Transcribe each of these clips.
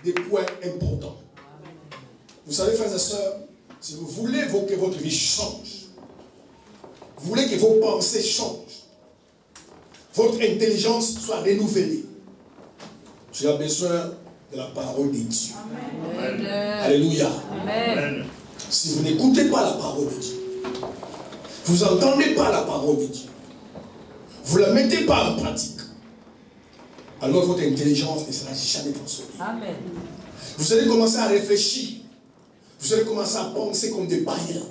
des points importants. Vous savez, frères et sœurs, si vous voulez que votre vie change, vous voulez que vos pensées changent, votre intelligence soit renouvelée, tu as besoin de la parole de Dieu. Amen. Alléluia. Amen. Si vous n'écoutez pas la parole de Dieu, vous n'entendez pas la parole de Dieu, vous ne la mettez pas en pratique, alors votre intelligence ne sera jamais transformée. Amen. Vous allez commencer à réfléchir, vous allez commencer à penser comme des païens.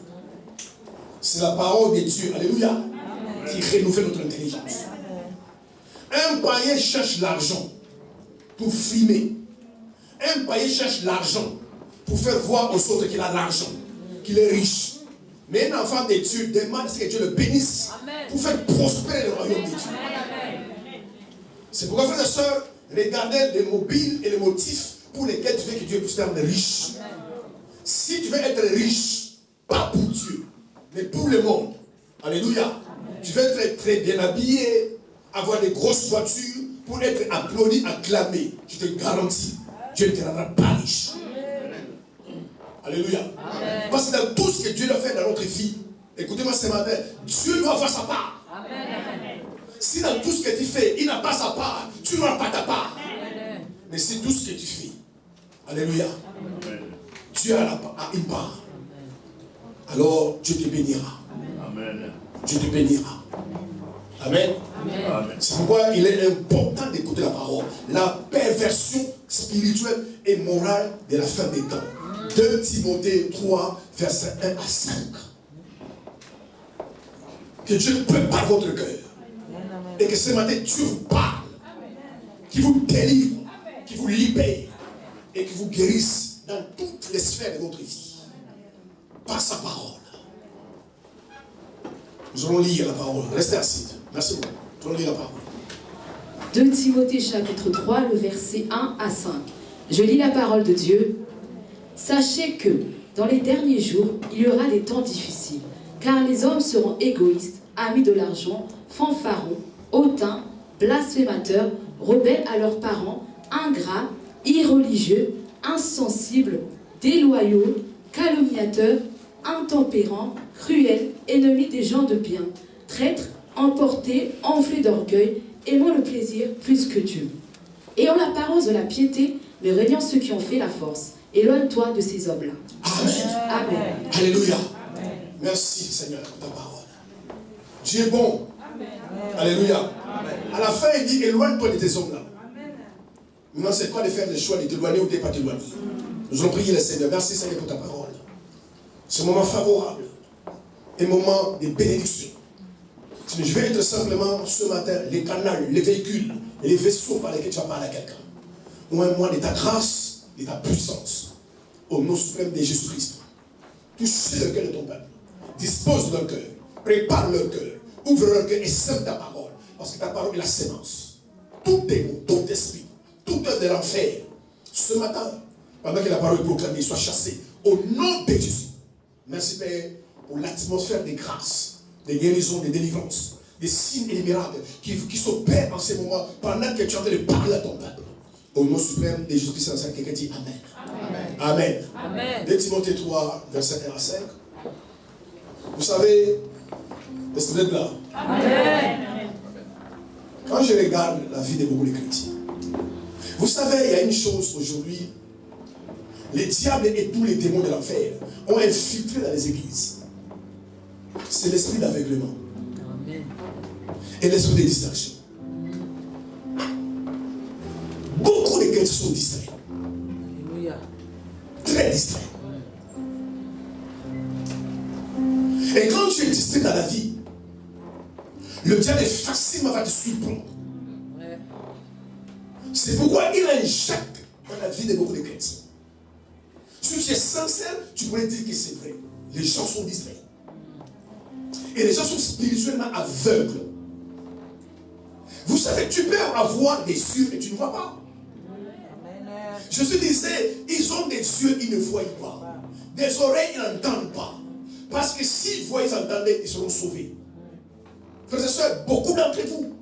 C'est la parole de Dieu, alléluia, Amen, qui renouvelle notre intelligence. Un païen cherche l'argent pour frimer. Un païen cherche l'argent pour faire voir aux autres qu'il a l'argent, qu'il est riche. Mais un enfant de Dieu demande que Dieu le bénisse, Amen, pour faire prospérer le royaume de Dieu. C'est pourquoi, frères et sœurs, regardez les mobiles et les motifs pour lesquels tu veux que Dieu puisse te rendre riche. Amen. Si tu veux être riche, pas pour Dieu, mais pour le monde, alléluia, Amen, tu veux être très bien habillé, avoir des grosses voitures pour être applaudi, acclamé, je te garantis, Dieu ne te rendra pas riche. Alléluia. Amen. Parce que dans tout ce que Dieu a fait dans notre vie, écoutez-moi ce matin, Dieu doit avoir sa part. Amen. Si dans tout ce que tu fais, il n'a pas sa part, tu n'auras pas ta part. Amen. Mais si tout ce que tu fais, alléluia, Amen, Dieu a une part, alors Dieu te bénira. Amen. Dieu te bénira. Amen. Amen. C'est pourquoi il est important d'écouter la parole. La perversion spirituelle et morale de la fin des temps. 2 Timothée 3, versets 1 à 5. Que Dieu prépare votre cœur. Et que ce matin, Dieu vous parle. Qu'il vous délivre. Qu'il vous libère. Et qu'il vous guérisse dans toutes les sphères de votre vie. Par sa parole. Nous allons lire la parole. Restez assis. Merci beaucoup. Nous allons lire la parole. 2 Timothée chapitre 3, le verset 1 à 5. Je lis la parole de Dieu. Sachez que, dans les derniers jours, il y aura des temps difficiles, car les hommes seront égoïstes, amis de l'argent, fanfarons, hautains, blasphémateurs, rebelles à leurs parents, ingrats, irreligieux, insensibles, déloyaux, calomniateurs, intempérants, cruels, ennemis des gens de bien, traîtres, emportés, enflés d'orgueil, aimant le plaisir plus que Dieu. Ayant l'apparence de la piété, mais régnant ceux qui ont fait la force. Éloigne-toi de ces hommes-là. Amen. Amen. Alléluia. Amen. Merci Seigneur pour ta parole. Dieu est bon. Amen. Alléluia. Amen. À la fin, il dit éloigne-toi de ces hommes-là. Maintenant, c'est quoi de faire le choix de t'éloigner ou de ne pas t'éloigner. Nous allons prier le Seigneur. Merci Seigneur pour ta parole. C'est un moment favorable. Un moment de bénédiction. Je vais être simplement ce matin les canaux, les véhicules, les vaisseaux par lesquels tu vas parler à quelqu'un. Ou un mois de ta grâce, de ta puissance, au nom suprême de Jésus-Christ. Touche le cœur de ton peuple. Dispose leur cœur. Prépare leur cœur. Ouvre leur cœur et sème ta parole. Parce que ta parole est la sémence. Tout démon, tout esprit, toute œuvre de l'enfer, ce matin, pendant que la parole est proclamée, soit chassée. Au nom de Jésus. Merci Père pour l'atmosphère des grâces, des guérisons, des délivrances, des signes et des miracles qui s'opèrent en ces moments pendant que tu es en train de parler à ton peuple. Au nom suprême de Jésus-Christ, quelqu'un dit Amen. Amen. Amen. 2 Timothée 3, verset 1 à 5. Vous savez, est-ce que vous êtes là? Amen. Quand je regarde la vie de beaucoup de chrétiens, vous savez, il y a une chose aujourd'hui. Les diables et tous les démons de l'enfer ont infiltré dans les églises. C'est l'esprit d'aveuglement. Et l'esprit de distraction. Beaucoup de chrétiens sont distraits. Très distraits. Et quand tu es distrait dans la vie, le diable facilement va te surprendre. C'est pourquoi il injecte dans la vie de beaucoup de chrétiens. Si tu es sincère, tu pourrais dire que c'est vrai. Les gens sont distraits. Et les gens sont spirituellement aveugles. Vous savez, tu peux avoir des yeux et tu ne vois pas. Jésus disait, ils ont des yeux, ils ne voient pas. Des oreilles, ils n'entendent pas. Parce que s'ils voient, ils entendaient, ils seront sauvés. Frères et sœurs, beaucoup d'entre vous,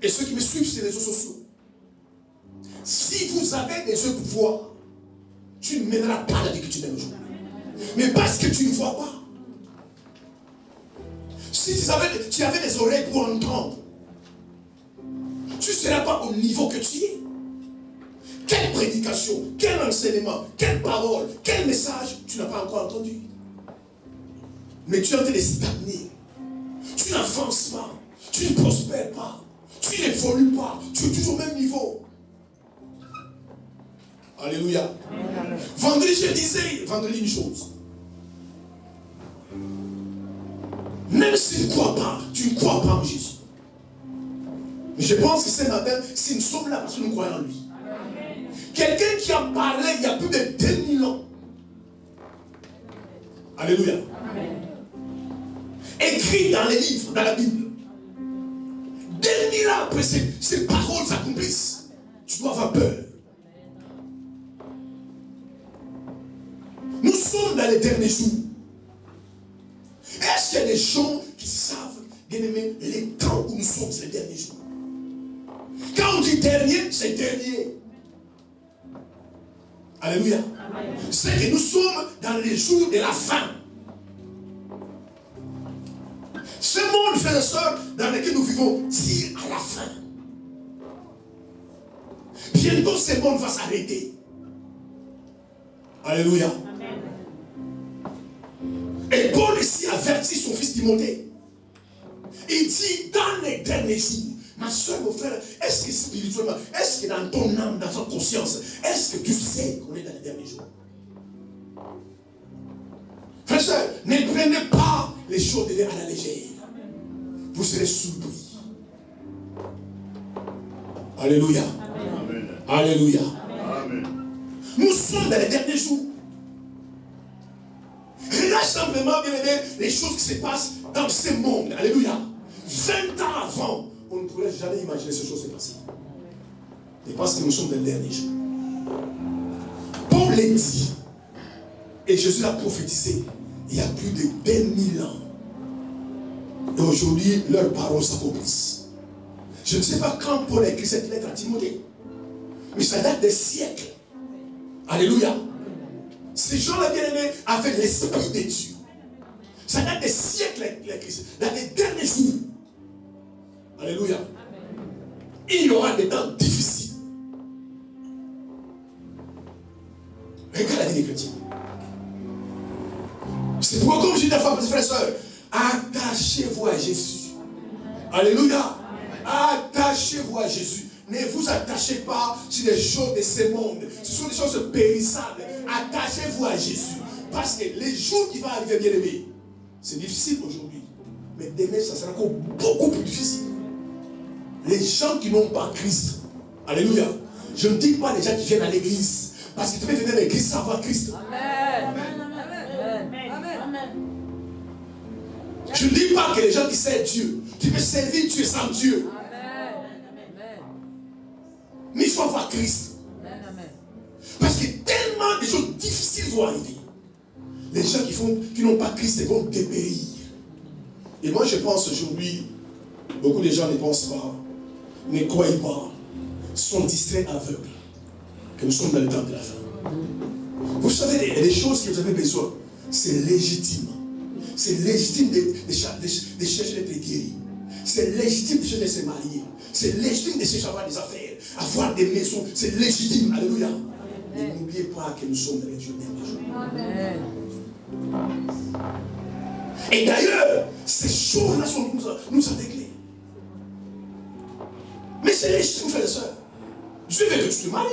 et ceux qui me suivent sur les réseaux sociaux, Si vous avez des yeux pour voir, tu ne mèneras pas la vie que tu mènes aujourd'hui. Mais parce que tu ne vois pas. Si tu avais des oreilles pour entendre, tu ne seras pas au niveau que tu es. Quelle prédication, quel enseignement, quelle parole, quel message tu n'as pas encore entendu. Mais tu es en train de stagner. Tu n'avances pas. Tu ne prospères pas. Tu n'évolues pas. Tu es toujours au même niveau. Alléluia. Vendredi, je disais, vendredi une chose. Même si tu ne crois pas, tu ne crois pas en Jésus. Mais je pense que ce matin, si nous sommes là parce que nous croyons en lui. Quelqu'un qui a parlé il y a plus de 2000 ans. Alléluia. Écrit dans les livres, dans la Bible. 2000 ans après ces paroles s'accomplissent. Tu dois avoir peur. Nous sommes dans les derniers jours. Est-ce qu'il y a des gens qui savent, bien aimés, les temps où nous sommes, c'est les derniers jours? Quand on dit dernier, c'est dernier. Alléluia. C'est que nous sommes dans les jours de la fin. Ce monde, frères et sœurs, dans lequel nous vivons, tire à la fin. Bientôt, ce monde va s'arrêter. Alléluia. Et Paul ici avertit son fils Timothée. Il dit, dans les derniers jours, ma soeur, mon frère, est-ce que spirituellement, est-ce que dans ton âme, dans ton conscience, est-ce que tu sais qu'on est dans les derniers jours? Frère, soeur, ne prenez pas les choses à la légère. Vous serez surpris. Alléluia. Amen. Alléluia. Amen. Nous sommes dans les derniers jours. Regarde simplement, bien aimé, les choses qui se passent dans ce monde. Alléluia. 20 ans avant, on ne pourrait jamais imaginer ces choses se passer. Et parce que nous sommes dans les derniers jours. Paul l'a dit, et Jésus l'a prophétisé, il y a plus de 2000 ans. Et aujourd'hui, leurs paroles s'accomplissent. Je ne sais pas quand Paul a écrit cette lettre à Timothée, mais ça date des siècles. Alléluia. Ces gens-là, bien aimés, avaient l'esprit de Dieu. Ça date des siècles, dans les derniers jours. Alléluia. Il y aura des temps difficiles. Regarde la vie des chrétiens. C'est pourquoi, comme je dis la fois, mes frères et sœurs, attachez-vous à Jésus. Alléluia. Attachez-vous à Jésus. Ne vous attachez pas sur les choses de ce monde. Ce sont des choses périssables. Attachez-vous à Jésus. Parce que les jours qui vont arriver, bien aimés, c'est difficile aujourd'hui. Mais demain, ça sera encore beaucoup plus difficile. Les gens qui n'ont pas Christ. Alléluia. Je ne dis pas les gens qui viennent à l'église. Parce que tu peux venir à l'église sans avoir Christ. Amen. Je ne dis pas que les gens qui servent Dieu, tu peux servir Dieu sans Dieu. Mais il faut avoir Christ. Parce que tellement de choses difficiles vont arriver. Les gens qui n'ont pas Christ vont dépérir. Et moi je pense aujourd'hui, beaucoup de gens ne pensent pas, ne croient pas, sont distraits aveugles. Que nous sommes dans le temps de la fin. Vous savez, les choses que vous avez besoin, c'est légitime. C'est légitime de chercher d'être guéri. C'est légitime de chercher de se marier. C'est légitime de chercher à avoir des affaires, avoir des maisons. C'est légitime. Alléluia. Et n'oubliez pas que nous sommes dans les dieux des jours. Amen. Et d'ailleurs, ces choses-là sont nous aveugler. Mais c'est légitime, frères et sœurs. Dieu veut que tu te maries.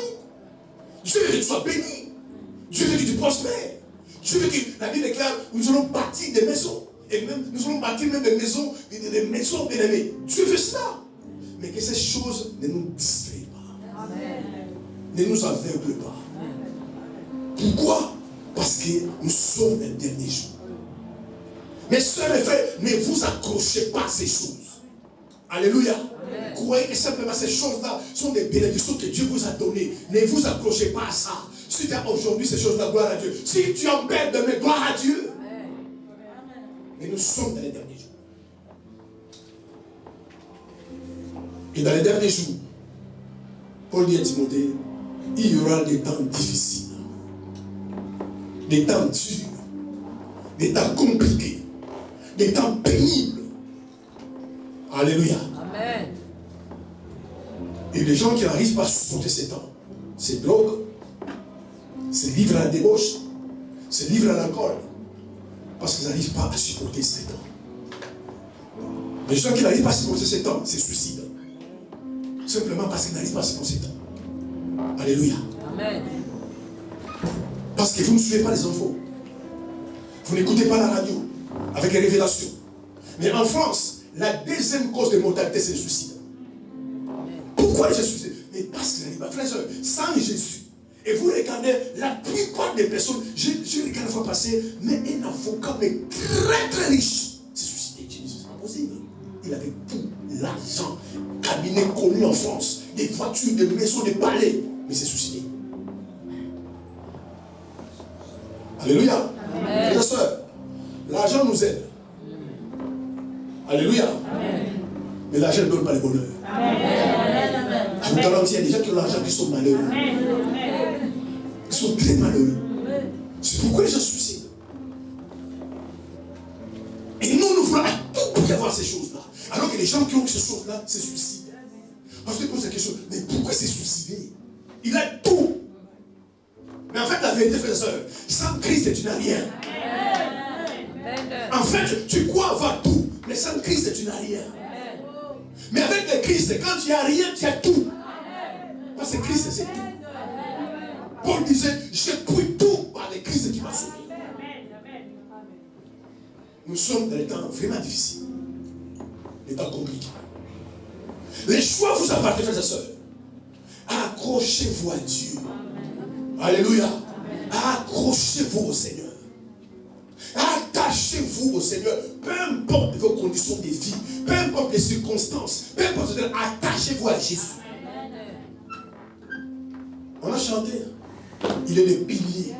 Dieu veut que tu sois béni. Dieu veut que tu prospères. Dieu veut que la Bible déclare nous allons bâtir des maisons. Et même, nous allons bâtir même des maisons bien aimées. Dieu veut cela. Mais que ces choses ne nous distraient pas. Amen. Ne nous aveuglent pas. Amen. Pourquoi? Parce que nous sommes dans les derniers jours. Mes soeurs et frères, ne vous accrochez pas à ces choses. Alléluia. Amen. Croyez que simplement ces choses-là sont des bénédictions que Dieu vous a données. Ne vous accrochez pas à ça. Si tu as aujourd'hui ces choses-là, gloire à Dieu. Si tu en perds demain, gloire à Dieu. Amen. Mais nous sommes dans les derniers jours. Et dans les derniers jours, Paul dit à Timothée, il y aura des temps difficiles, des temps durs, des temps compliqués, des temps pénibles. Alléluia. Amen. Et les gens qui n'arrivent pas à supporter ces temps, c'est drogue, c'est livre à la débauche, c'est livre à l'alcool, parce qu'ils n'arrivent pas à supporter ces temps. Les gens qui n'arrivent pas à supporter ces temps, c'est suicide. Simplement parce qu'ils n'arrivent pas à supporter ces temps. Alléluia. Amen. Parce que vous ne suivez pas les infos. Vous n'écoutez pas la radio avec les révélations. Mais en France, la deuxième cause de mortalité, c'est le suicide. Pourquoi les gens se suicident? Mais parce qu'ils n'arrivent pas. Frères et sœurs, sans Jésus, et vous regardez, la plupart des personnes, j'ai regardé la fois passée, mais un avocat, mais très très riche, s'est suicidé. C'est pas possible. Il avait tout l'argent, cabinet connu en France, des voitures, des maisons, des palais, mais s'est suicidé. Alléluia. Frères et sœurs, l'argent nous aide. Alléluia. Amen. Mais l'argent ne donne pas le bonheur. Amen. Je vous garantis, il y a des gens qui ont l'argent qui sont malheureux. Amen. Ils sont très malheureux. C'est pourquoi les gens se suicident. Et nous voulons à tout pour y avoir ces choses-là. Alors que les gens qui ont ces choses-là se suicident. Parce que je pose la question, mais pourquoi se suicider? Il a tout. Mais en fait, la vérité, frères et sœurs, sans Christ, tu n'as rien. En fait, tu crois avoir tout, mais sans Christ, tu n'as rien. Mais avec le Christ, quand tu n'as rien, tu as tout. Parce que Christ, c'est tout. Paul disait, j'ai pris tout par le Christ qui m'a sauvé. Nous sommes dans des temps vraiment difficiles. Des temps compliqués. Les choix vous appartiennent, frères et sœurs. Accrochez-vous à Dieu. Alléluia. Accrochez-vous au Seigneur. Attachez-vous au Seigneur. Peu importe vos conditions de vie, peu importe les circonstances, peu importe, attachez-vous à Jésus. On a chanté. Il est le pilier.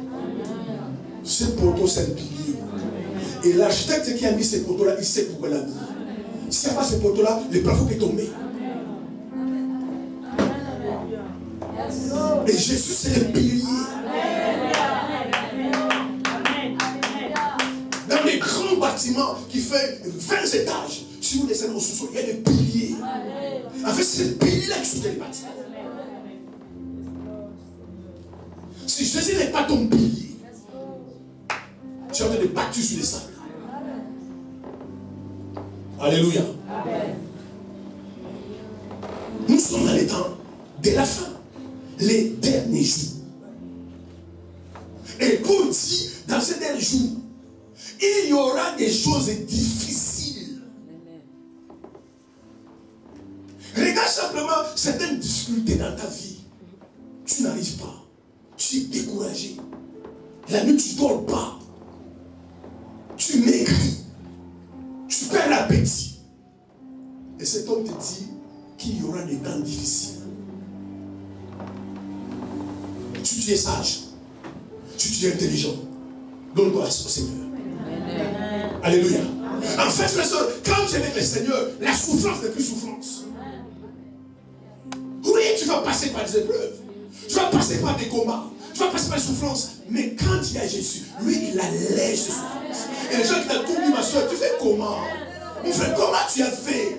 Ce poteau, c'est le pilier. Et l'architecte qui a mis ces poteaux-là, il sait pourquoi il l'a mis. S'il n'y a pas ces poteaux-là, le plafond est tombé. Et Jésus, c'est le pilier. Dans les grands bâtiments qui font 20 étages, si vous descendez au sous-sol, il y a des piliers. En fait, c'est le pilier-là qui soutient les bâtiments. Si Jésus n'est pas ton pilier, tu es en train de battre sur les sables. Alléluia. Nous sommes dans les temps de la fin, les derniers jours. Et Paul dit, dans ces derniers jours, il y aura des choses difficiles. Regarde simplement certaines difficultés dans ta vie. Tu n'arrives pas. Tu es découragé. La nuit, tu ne dors pas. Tu maigris. Tu perds l'appétit. Et cet homme te dit qu'il y aura des temps difficiles. Tu es sage. Tu es intelligent. Donne-toi au Seigneur. Alléluia. En fait, frères et sœurs, quand tu es avec le Seigneur, la souffrance n'est plus souffrance. Oui, tu vas passer par des épreuves. Tu vas passer par des combats. Tu vas passer par des souffrances. Mais quand il y a Jésus, lui, il allège ces souffrances. Et les gens qui t'ont dit, ma soeur, tu fais comment? Mon frère, comment tu as fait?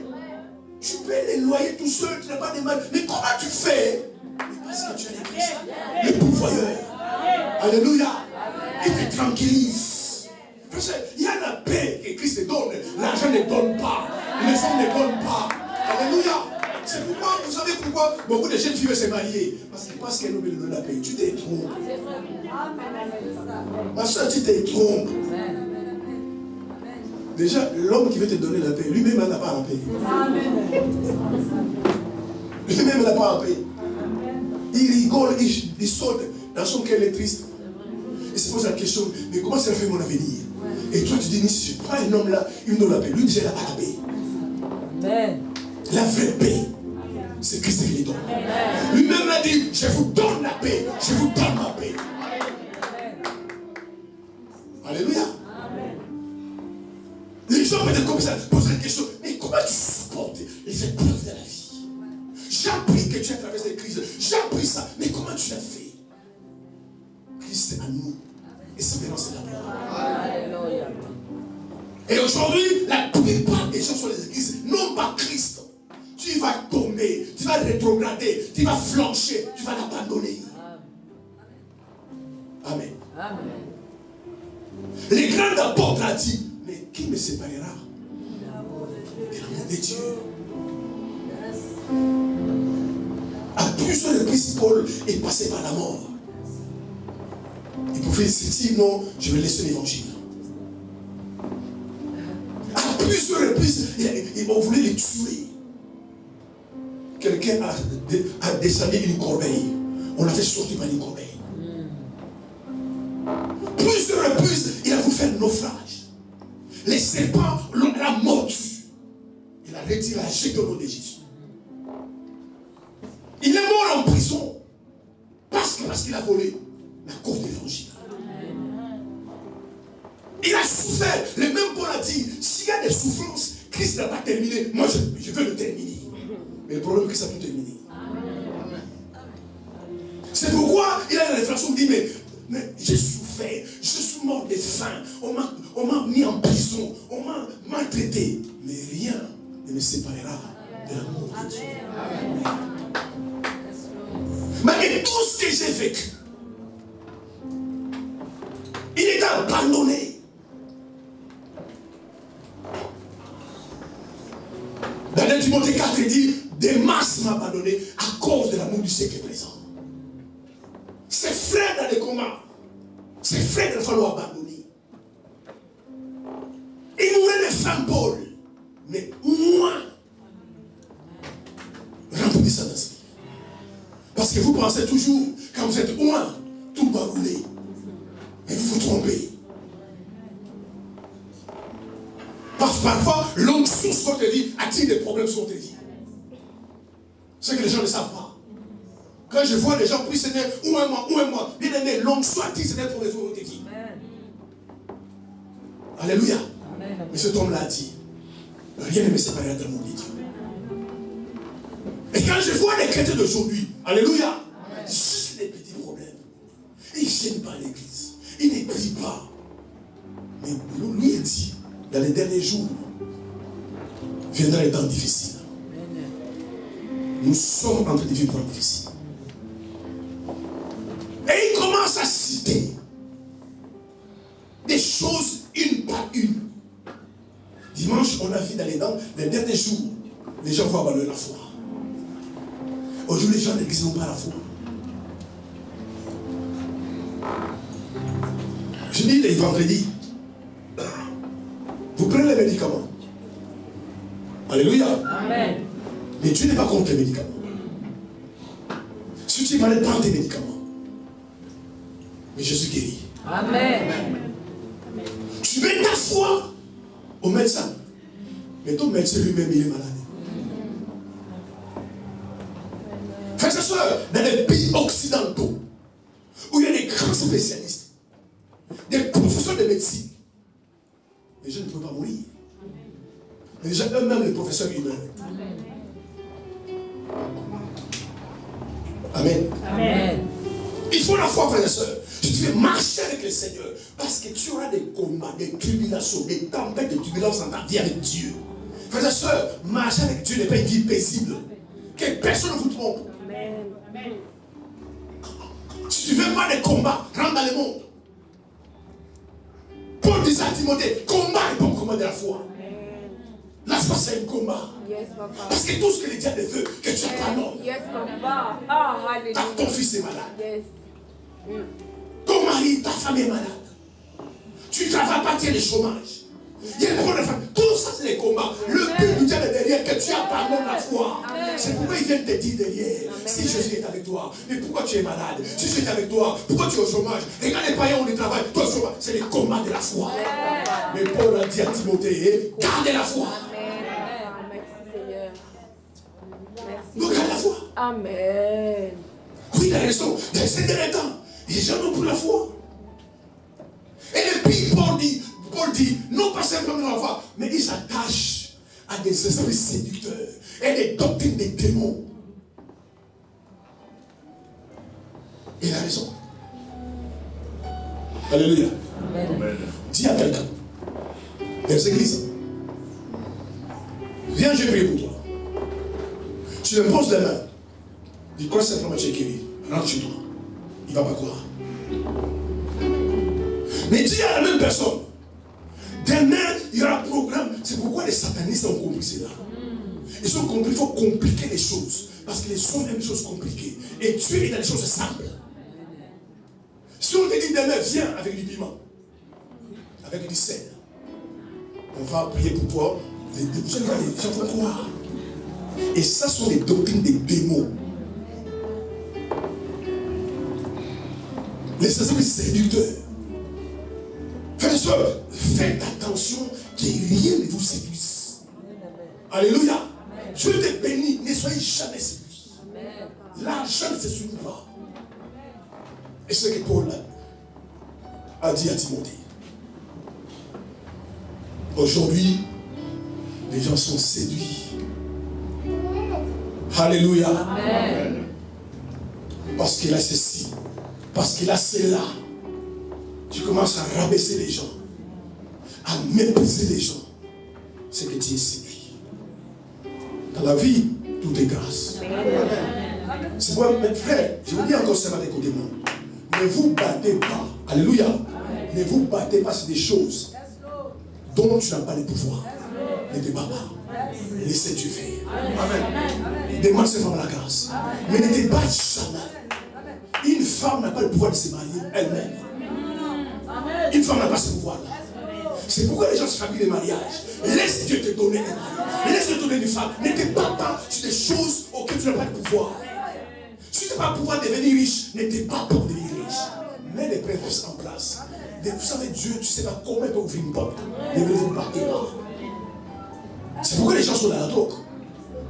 Tu payes les loyers tout seul, tu n'as pas de mal. Mais comment tu fais? Mais parce que tu as le Christ, le pourvoyeur. Alléluia. Il te tranquillise. Il y a la paix que Christ te donne. L'argent ne donne pas. Les hommes ne donnent pas. Alléluia. C'est pourquoi, vous savez pourquoi beaucoup de jeunes filles veulent se marier? Parce qu'elles n'ont pas donné la paix. Tu te trompes. Ma soeur, tu te trompes. Déjà, l'homme qui veut te donner la paix, lui-même n'a pas la paix. Lui-même n'a pas la paix. Il rigole, il saute. Dans son cœur, il est triste. Il se pose la question, mais comment ça fait mon avenir? Et toi, tu dis, si je prends un homme là, il me donne la paix. Lui, déjà, il n'a pas la paix. Amen. La vraie paix, c'est Christ qui les donne. Lui-même l'a dit, je vous donne la paix. Je vous donne ma paix. Alléluia. Les gens peut-être comme ça posent la question, mais comment tu supportes les épreuves de la vie? J'ai appris que tu as traversé les crises. J'ai appris ça. Mais comment tu l'as fait? Christ est à nous. Et Espérance est là. Et aujourd'hui, la plupart des gens sur les églises n'ont pas Christ. Tu vas tomber, tu vas rétrograder, tu vas flancher, tu vas l'abandonner. Amen. Amen. Les grands apôtres ont dit, mais qui me séparera de l'amour de Dieu? À plusieurs reprises, Paul est passé par la mort. Il pouvait se dire, non, je vais laisser l'évangile. À plusieurs reprises, ils ont voulu les tuer. Quelqu'un a descendu une corbeille. On l'a fait sortir par une corbeille. Plusieurs reprises, il a voulu faire naufrage. Les serpents l'ont mordu. Il a retiré la jeté au nom de Jésus. Il est mort en prison parce qu'il a volé la cause de l'évangile. Il a souffert. Le même Paul a dit, s'il y a des souffrances, Christ n'a pas terminé. Moi, je veux le terminer. Mais le problème est que ça peut terminer. C'est pourquoi il a une réflexion qui dit, mais j'ai souffert, je suis mort de faim, on m'a mis en prison, on m'a maltraité. Mais rien ne me séparera de l'amour de Dieu. Malgré tout ce que j'ai vécu, il est abandonné. Dans 1 Timothée 4, il dit, des masses m'ont abandonné à cause de l'amour du siècle présent. Ses frères dans les combats, ses frères il va falloir abandonner. Il mourait de faim, Paul. Mais moi, remplis ça d'esprit. Parce que vous pensez toujours, quand vous êtes loin, tout va rouler. Mais vous vous trompez. Parfois, l'onction sur votre vie attire des problèmes sur votre vie. C'est que les gens ne savent pas. Quand je vois les gens prient Seigneur, ou un mois, bien aimé, l'onction attire des problèmes sur votre vie. Alléluia. Amen. Mais cet homme-là a dit, rien ne me séparera de l'amour de Dieu. Et quand je vois les chrétiens d'aujourd'hui, alléluia, juste des petits problèmes. Ils ne viennent pas à l'église. Ils ne prient pas. Mais lui, il dit, dans les derniers jours, viendra les temps difficiles. Nous sommes en train de vivre des temps difficiles. Et il commence à citer des choses une par une. Dimanche, on a vu dans les derniers jours, les gens vont abandonner la foi. Aujourd'hui, les gens de l'église n'ont pas la foi. Je dis les vendredis, vous prenez les médicaments. Alléluia. Amen. Mais Dieu n'est pas contre les médicaments. Si tu es malade, prends tes médicaments. Mais Jésus guérit. Amen. Tu mets ta foi au médecin. Mais ton médecin lui-même, il est malade. Frères et sœurs, dans les pays occidentaux, où il y a des grands spécialistes, des professeurs de médecine, les gens ne peuvent pas mourir. Mais déjà, eux-mêmes, les professeurs humains. Amen. Amen. Il faut la foi, frères et sœurs. Tu devais marcher avec le Seigneur. Parce que tu auras des combats, des tribulations, des tempêtes de turbulences dans ta vie avec Dieu. Frères et sœurs, marcher avec Dieu n'est pas une vie paisible. Que personne ne vous trompe. Amen. Si tu ne veux pas de combat, rentre dans le monde. Paul disait à Timothée, combat est bon combat de la foi. La foi, c'est un combat. Yes, parce que tout ce que le diable veut, que tu as un homme. Yes, ton fils est malade. Yes. Ton mari, ta femme est malade. Tu ne travailles pas, tu as le chômage. Il y a des problèmes de famille. Tout ça, c'est des combats. Le but du diable est derrière, que tu abandonnes la foi. C'est pourquoi il vient te dire derrière, si Jésus est avec toi, mais pourquoi tu es malade? Si Jésus est avec toi, pourquoi tu es au chômage? Regarde les païens où ils travaillent, toi au chômage. C'est les combats de la foi. Mais Paul a dit à Timothée, gardez la foi. Nous gardons la foi. Amen. Oui, il a raison. Dans ces derniers temps, les gens n'ont plus la foi. Et puis Paul dit, non pas simplement la foi, mais ils s'attachent à des esprits séducteurs et des doctrines des démons. Il a raison. Alléluia. Amen. Dis à quelqu'un, vers l'église, viens, je prie pour toi. Tu lui poses les mains. Dis, crois simplement, tu es guéri. Rentre chez toi. Il ne va pas croire. Mais dis à la même personne, demain, il y aura un programme. C'est pourquoi les satanistes ont compris cela. Ils ont compris qu'il faut compliquer les choses. Parce que les hommes aiment les choses compliquées. Et Dieu est dans les choses simples. Si on te dit demain, viens avec du piment, avec du sel, on va prier pour toi. Les gens vont croire. Et ça sont les doctrines des démons. Les esprits séducteurs. Frères et sœurs, faites attention que rien ne vous séduise. Alléluia. Je te bénis, ne soyez jamais séduits. L'argent ne se séduit pas. Et c'est ce que Paul a dit à Timothée. Aujourd'hui, les gens sont séduits. Alléluia. Amen. Parce qu'il a ceci, parce qu'il a cela. Tu commences à rabaisser les gens, à mépriser les gens. C'est que tu es séduit. Dans la vie, tout est grâce. C'est moi, mes frères, je vous dis encore ça, écoutez-moi. Ne vous battez pas. Alléluia. Ne vous battez pas sur des choses dont tu n'as pas le pouvoir. Ne te bats pas. Laissez Dieu faire. Amen. Demande seulement la grâce. Mais ne te bats jamais. Une femme n'a pas le pouvoir de se marier elle-même. Une femme n'a pas ce pouvoir-là. C'est pourquoi les gens se famillent les mariages. Laisse Dieu te donner un mari. Laisse Dieu te donner une femme. Ne te bats pas sur des choses auxquelles tu n'as pas le pouvoir. Si tu n'as pas le pouvoir de devenir riche, ne te bats pas pour devenir riche. Mets les préceptes en place. Vous savez, Dieu, tu ne sais pas comment il peut ouvrir une porte. Ne vous battez pas. C'est pourquoi les gens sont dans la drogue.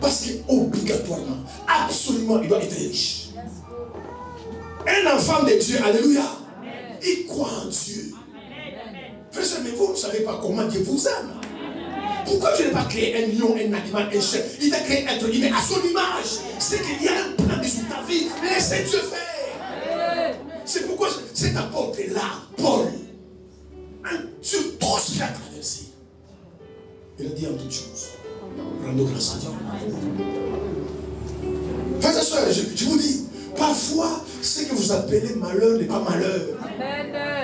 Parce qu'obligatoirement, absolument, il doit être riche. Un enfant de Dieu, alléluia, il croit en Dieu. Frère, mais vous ne savez pas comment Dieu vous aime. Pourquoi Dieu n'a pas créé un lion, un animal, un chien? Il a créé un être humain à son image. C'est qu'il y a un plan sur ta vie. Laissez Dieu faire. C'est pourquoi cet apôtre-là, Paul, sur tout ce qu'il a traversé, il a dit en toutes choses, rendons grâce à Dieu. Frères et sœurs, je vous dis, parfois, ce que vous appelez malheur n'est pas malheur. Amen.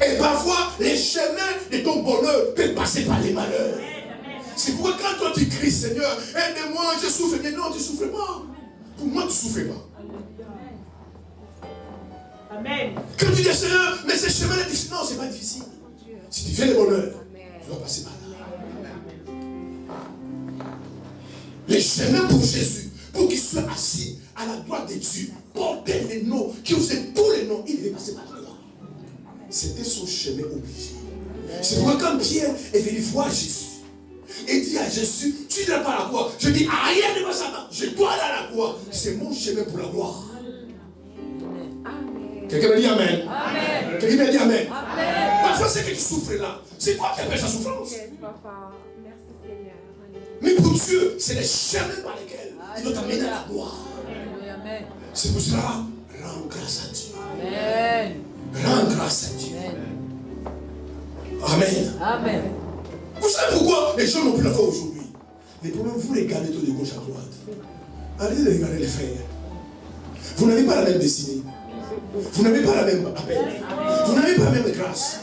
Et parfois, les chemins de ton bonheur peuvent passer par les malheurs. C'est pourquoi quand toi tu cries, Seigneur, aide-moi, je souffre. Mais non, tu ne souffres pas. Pour moi, tu ne souffres pas. Amen. Quand tu dis, Seigneur, mais ce chemin est difficile. Non, ce n'est pas difficile. Si tu fais le bonheur, tu vas passer par là. Les chemins pour Jésus, pour qu'il soit assis à la droite de Dieu, porter les noms, qui osait tous les noms, il devait passer par là. C'était son chemin obligé. C'est pourquoi quand Pierre est venu voir Jésus, et dit à Jésus, tu n'as pas la croix. Je dis, rien ne va s'attendre. Je dois aller à la croix. C'est mon chemin pour la gloire. Quelqu'un me dit Amen. Amen. Quelqu'un me dit Amen. Amen. Parfois, c'est que tu souffres là. C'est quoi qui appelle sa souffrance? Yes, papa. Merci Seigneur. Mais pour Dieu, c'est les chemins par lesquels il doit t'amener à la gloire. Amen. C'est pour cela, rends grâce à Dieu. Amen. Rends grâce à Dieu. Amen. Amen. Vous savez pourquoi les gens n'ont plus la foi aujourd'hui? Les problèmes, vous regardez tout de gauche à droite. Allez regarder les frères. Vous n'avez pas la même destinée. Vous n'avez pas la même appel. Vous n'avez pas la même grâce.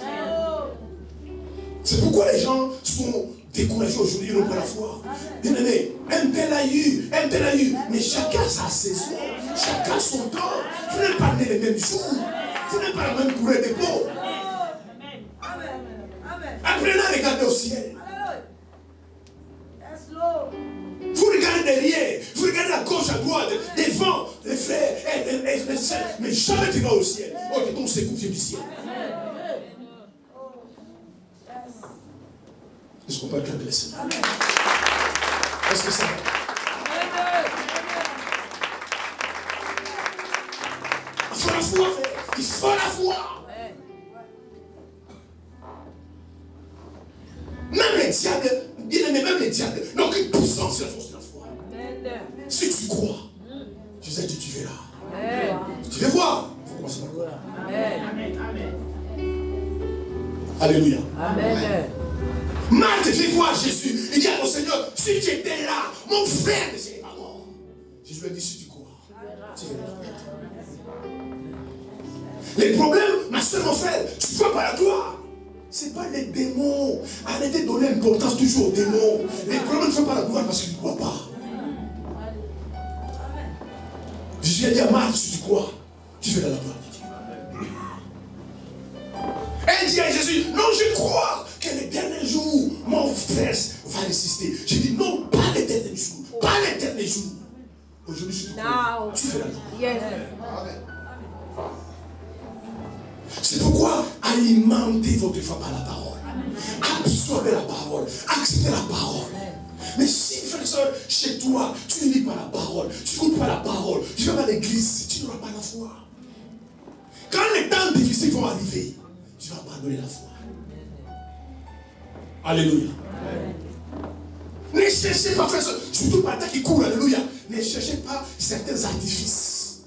C'est pourquoi les gens sont découragés aujourd'hui, ils n'ont pas la foi. Bien aimé, un tel a eu, mais chacun sa saison, chacun son temps. Vous n'êtes pas né les mêmes jours. Vous n'êtes pas la même couleur de peau. Apprenez à regarder au ciel. Vous regardez derrière, vous regardez à gauche, à droite, devant, les frères, les sœurs, mais jamais tu vas au ciel. Oh, que ton secours vient du ciel. Est-ce qu'on peut acclamer le Seigneur? Est-ce que ça va? Il faut la foi, frère. Il faut la foi. Même les diables, bien aimé, même les diables n'ont aucune puissance sur la force de la foi. Si tu crois, je sais que tu verras. Tu veux Alléluia. Amen. Marthe vient voir Jésus. Il dit à mon Seigneur, si tu étais là, mon frère ne serait pas mort. Jésus lui a dit, si tu crois, tu verras. Les problèmes, ma soeur, mon frère, tu ne vois pas la gloire. Ce n'est pas les démons. Arrêtez de donner importance toujours aux démons. Les problèmes ne font pas la gloire parce qu'ils ne croient pas. Jésus a dit à Marthe, si tu crois, tu verras la gloire de Dieu. Elle dit à Jésus, non, je crois que les derniers jours, mon frère va résister. J'ai dit, non, pas les derniers jours. Pas les derniers jours. Aujourd'hui, si tu crois, tu verras la gloire. Yes. C'est pourquoi alimentez votre foi par la parole. Absorbez la parole. Acceptez la parole. Mais si, frère et soeur, chez toi, tu ne lis pas la parole, tu n'écoutes pas la parole, tu ne vas pas à l'église, tu n'auras pas la foi. Quand les temps difficiles vont arriver, tu vas abandonner la foi. Alléluia. Ne cherchez pas, frère et soeur, surtout pas qui court, alléluia. Ne cherchez pas certains artifices.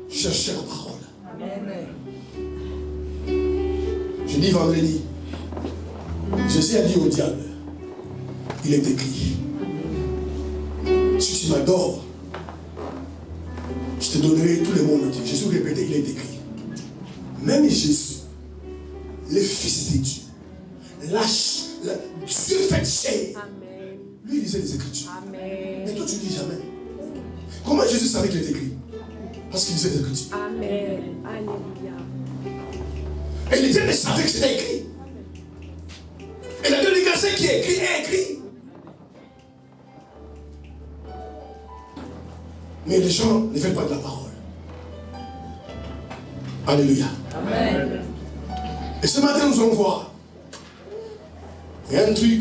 Cherchez la parole. Amen. Je dis vendredi, Jésus a dit au diable, il est écrit, si tu m'adores, je te donnerai tout le monde entier. Jésus répétait, il est écrit. Même Jésus, le Fils de Dieu, Dieu fait chair, lui il lisait les Écritures. Mais toi tu ne dis jamais. Comment Jésus savait qu'il est écrit? Parce qu'il disait les Écritures. Amen. Alléluia. Et les diables savaient que c'était écrit. Et la dédicace qui est écrit est écrit. Mais les gens ne veulent pas de la parole. Alléluia. Amen. Et ce matin, nous allons voir. Il y a un truc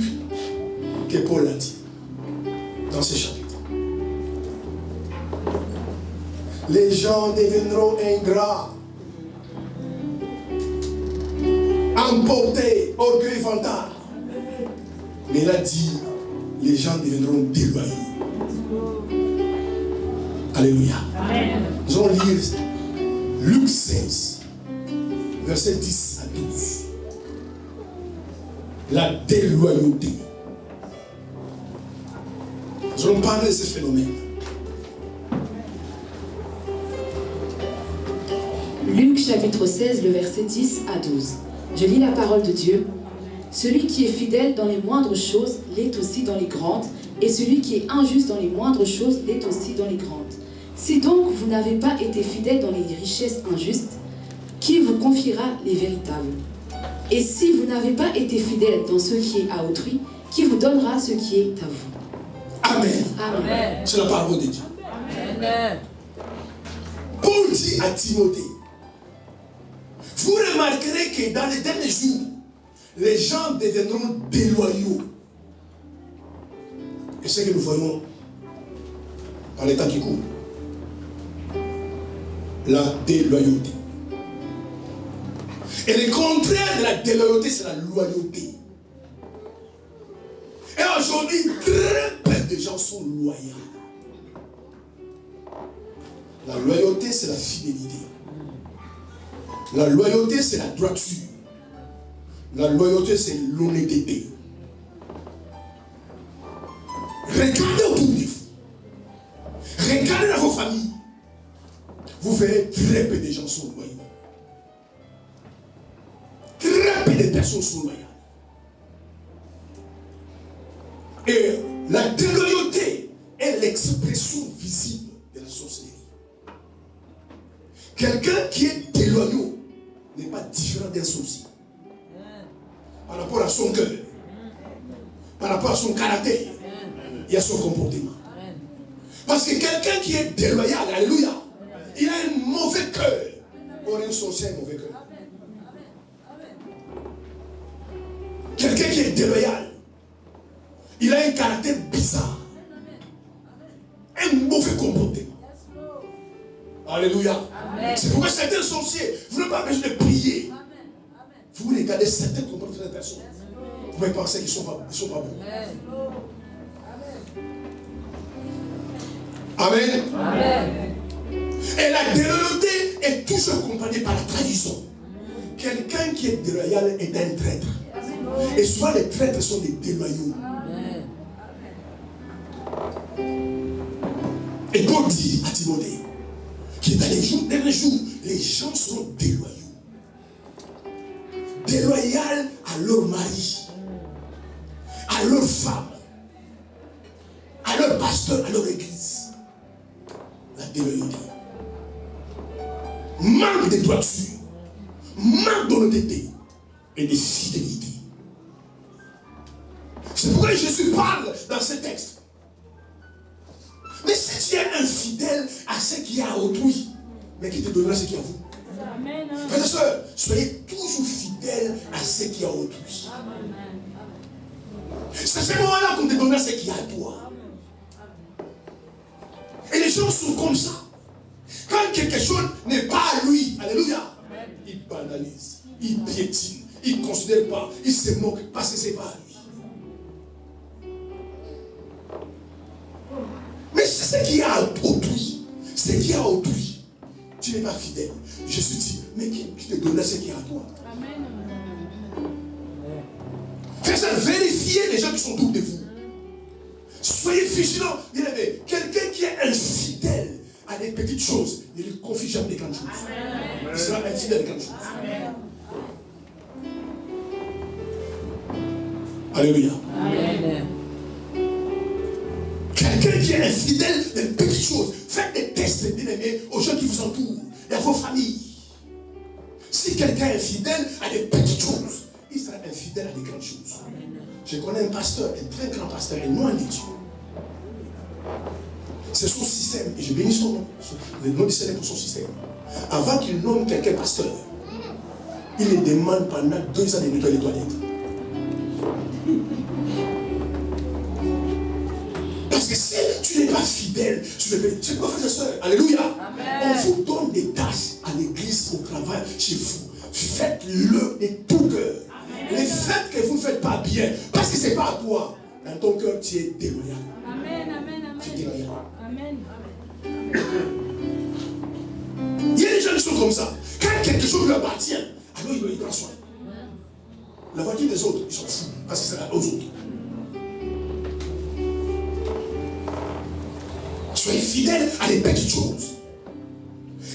que Paul a dit dans ces chapitres. Les gens deviendront ingrats, emportés, orgueil, vantard. Mais il a dit, les gens deviendront déloyaux. Alléluia. Amen. Nous allons lire Luc 16, versets 10 à 12. La déloyauté. Nous allons parler de ce phénomène. Luc chapitre 16, le verset 10 à 12. Je lis la parole de Dieu. Celui qui est fidèle dans les moindres choses l'est aussi dans les grandes, et celui qui est injuste dans les moindres choses l'est aussi dans les grandes. Si donc vous n'avez pas été fidèle dans les richesses injustes, qui vous confiera les véritables? Et si vous n'avez pas été fidèle dans ce qui est à autrui, qui vous donnera ce qui est à vous? Amen. Amen. C'est la parole de Dieu. Amen. Paul dit à Timothée, vous remarquerez que dans les derniers jours, les gens deviendront déloyaux. Et c'est ce que nous voyons dans les temps qui courent. La déloyauté. Et le contraire de la déloyauté, c'est la loyauté. Et aujourd'hui, très peu de gens sont loyaux. La loyauté, c'est la fidélité. La loyauté, c'est la droiture. La loyauté, c'est l'honnêteté. Regardez autour de vous. Regardez dans vos familles. Vous verrez très peu de gens sont loyaux. Très peu de personnes sont loyales. Et la déloyauté est l'expression visible de la sorcellerie. Quelqu'un qui est déloyal n'est pas différent d'un sorcier. Par rapport à son cœur, par rapport à son caractère et à son comportement. Parce que quelqu'un qui est déloyal, alléluia, il a un mauvais cœur. Or, un sorcier a un mauvais cœur. Quelqu'un qui est déloyal, il a un caractère bizarre, un mauvais comportement. Alléluia. C'est pourquoi certains sorciers, vous n'avez pas besoin de prier. Vous regardez certains comportements de personnes. Vous pouvez penser qu'ils ne sont pas bons. Amen. Amen. Et la déloyauté est toujours accompagnée par la trahison. quelqu'un qui est déloyal est un traître. Et souvent les traîtres sont des déloyaux. Et Paul dit à Timothée que dans les derniers jours, les gens sont déloyaux. Déloyaux à leur mari, à leur femme, à leur pasteur, à leur église. La déloyauté. Manque de droiture, manque d'honnêteté et de fidélité. C'est pourquoi Jésus parle dans ce texte. Mais si tu es infidèle à ce qu'il y a à autrui, mais qui te donnera ce qu'il y a à vous? Amen. Frères et sœurs, soyez toujours fidèles à ce qu'il y a à autrui. C'est à ce moment-là qu'on te donnera ce qu'il y a à toi. Et les gens sont comme ça. Quand quelque chose n'est pas à lui, alléluia, il banalise, il piétine, il ne considère pas, il se moque parce que ce n'est pas à lui. Mais c'est ce qu'il y a à autrui. Ce qu'il y a à autrui. Tu n'es pas fidèle. Jésus dit, mais qui te donnera ce qu'il y a à toi? Amen. Faites ça, vérifiez les gens qui sont autour de vous. Soyez vigilants. Quelqu'un qui est infidèle à des petites choses, ne lui confie jamais des grandes choses. Il sera infidèle à des grandes choses. Amen. Alléluia. Amen. Quelqu'un qui est infidèle des petites choses, faites des tests, bien-aimés, aux gens qui vous entourent, dans vos familles. Si quelqu'un est fidèle à des petites choses, il sera infidèle à des grandes choses. Je connais un pasteur, un très grand pasteur, et non un Dieu. C'est son système, et je bénis son nom, le nom du Seigneur pour son système. Avant qu'il nomme quelqu'un pasteur, il le demande pendant 2 ans de nettoyer les toilettes. Parce que si tu n'es pas fidèle, c'est quoi, frère et soeur? Alléluia. Amen. On vous donne des tâches à l'église, au travail, chez vous. Faites-le de tout cœur. Les faits que vous ne faites pas bien, parce que ce n'est pas à toi, dans ton cœur, tu es déloyal. Amen, amen, amen. Tu es déloyal. Amen. Il y a des gens qui sont comme ça. Quand quelque chose leur appartient, alors il prend soin. La voiture des autres, ils s'en foutent, parce que c'est aux autres. Soyez fidèles à des petites choses.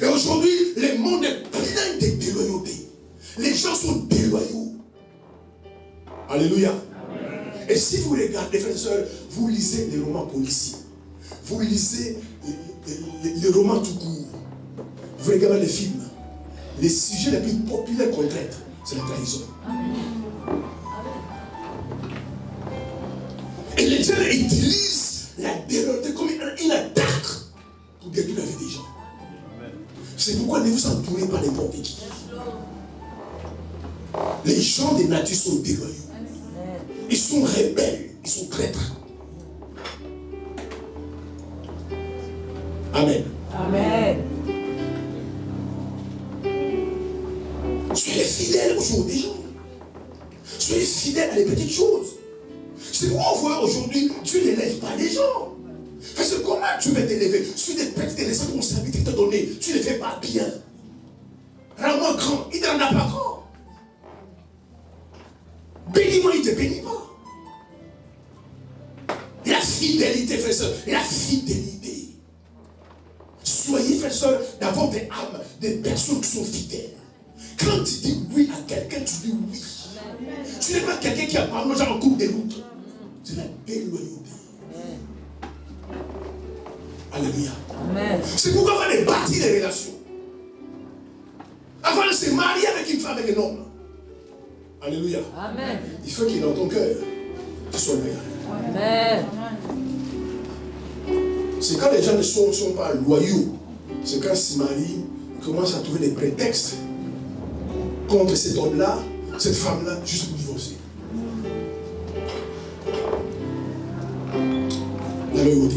Et aujourd'hui, le monde est plein de déloyauté. Les gens sont déloyaux. Alléluia. Amen. Et si vous regardez, frères et sœurs, vous lisez les romans policiers. Vous lisez les romans tout court. Vous regardez les films. Les sujets les plus populaires qu'on traite, c'est la trahison. Amen. Et les gens utilisent la déloyauté comme une attaque pour détruire la vie des gens. C'est pourquoi ne vous entourez pas n'importe qui. Les gens de nature sont déloyaux. Ils sont rebelles. Ils sont traîtres. Amen. Amen. Soyez fidèles aux jours des gens. Soyez fidèles à les petites choses. C'est pourquoi on voit aujourd'hui, Dieu n'élève pas les gens. Parce que comment tu veux t'élever sur des petites responsabilités que tu as données, tu ne les fais pas bien. Rends-moi grand, il ne rend pas grand. Bénis-moi, il ne te bénit pas. La fidélité, frère et soeur, la fidélité. Soyez, frère et soeur, dans votre âme, des personnes qui sont fidèles. Quand tu dis oui à quelqu'un, tu dis oui. Tu n'es pas quelqu'un qui a parlé aux gens en cours de route. C'est la déloyauté. Alléluia. Amen. C'est pourquoi on va bâtir des relations. Avant de se marier avec une femme, avec un homme. Alléluia. Amen. Il faut qu'il y ait dans ton cœur, tu sois loyal. Amen. C'est quand les gens ne sont pas loyaux. C'est quand ils se marient, ils commencent à trouver des prétextes contre cet homme-là, cette femme-là, juste pour divorcer. La loyauté.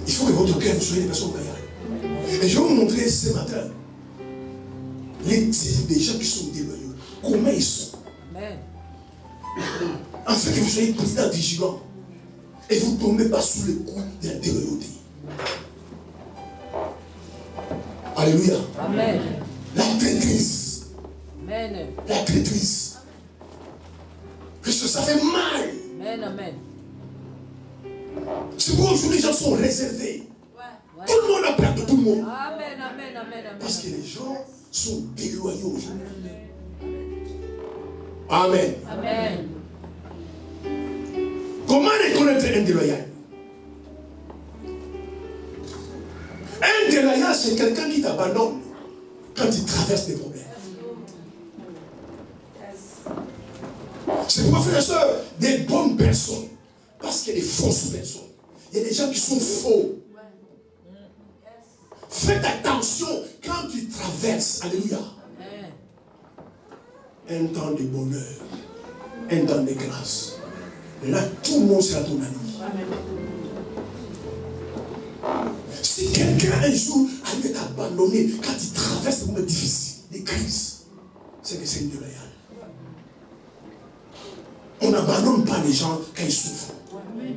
Il faut que votre cœur, vous soyez des personnes loyales. Et je vais vous montrer ce matin les types des gens qui sont déloyaux. Comment ils sont. Amen. Afin que vous soyez président vigilant. Et vous ne tombez pas sous le coup de la déloyauté. Alléluia. Amen. La traîtrise. Amen. La traîtrise. Parce que ça fait mal. Amen. Amen. C'est pourquoi aujourd'hui les gens sont réservés. Ouais. Tout le monde a peur de tout le monde. Amen. Amen. Amen. Amen. Parce que les gens sont déloyaux aujourd'hui. Amen. Amen. Comment reconnaître un déloyal? Un déloyal, c'est quelqu'un qui t'abandonne quand il traverse des problèmes. C'est pourquoi, frères et sœurs, des bonnes personnes, parce qu'il y a des fausses personnes, il y a des gens qui sont faux. Faites attention quand tu traverses, alléluia, un temps de bonheur, un temps de grâce. Là, tout le monde sera ton ami. Si quelqu'un un jour arrive à t'abandonner quand il traverse des moments difficiles, des crises, c'est que c'est une déloyale. On n'abandonne pas les gens quand ils souffrent.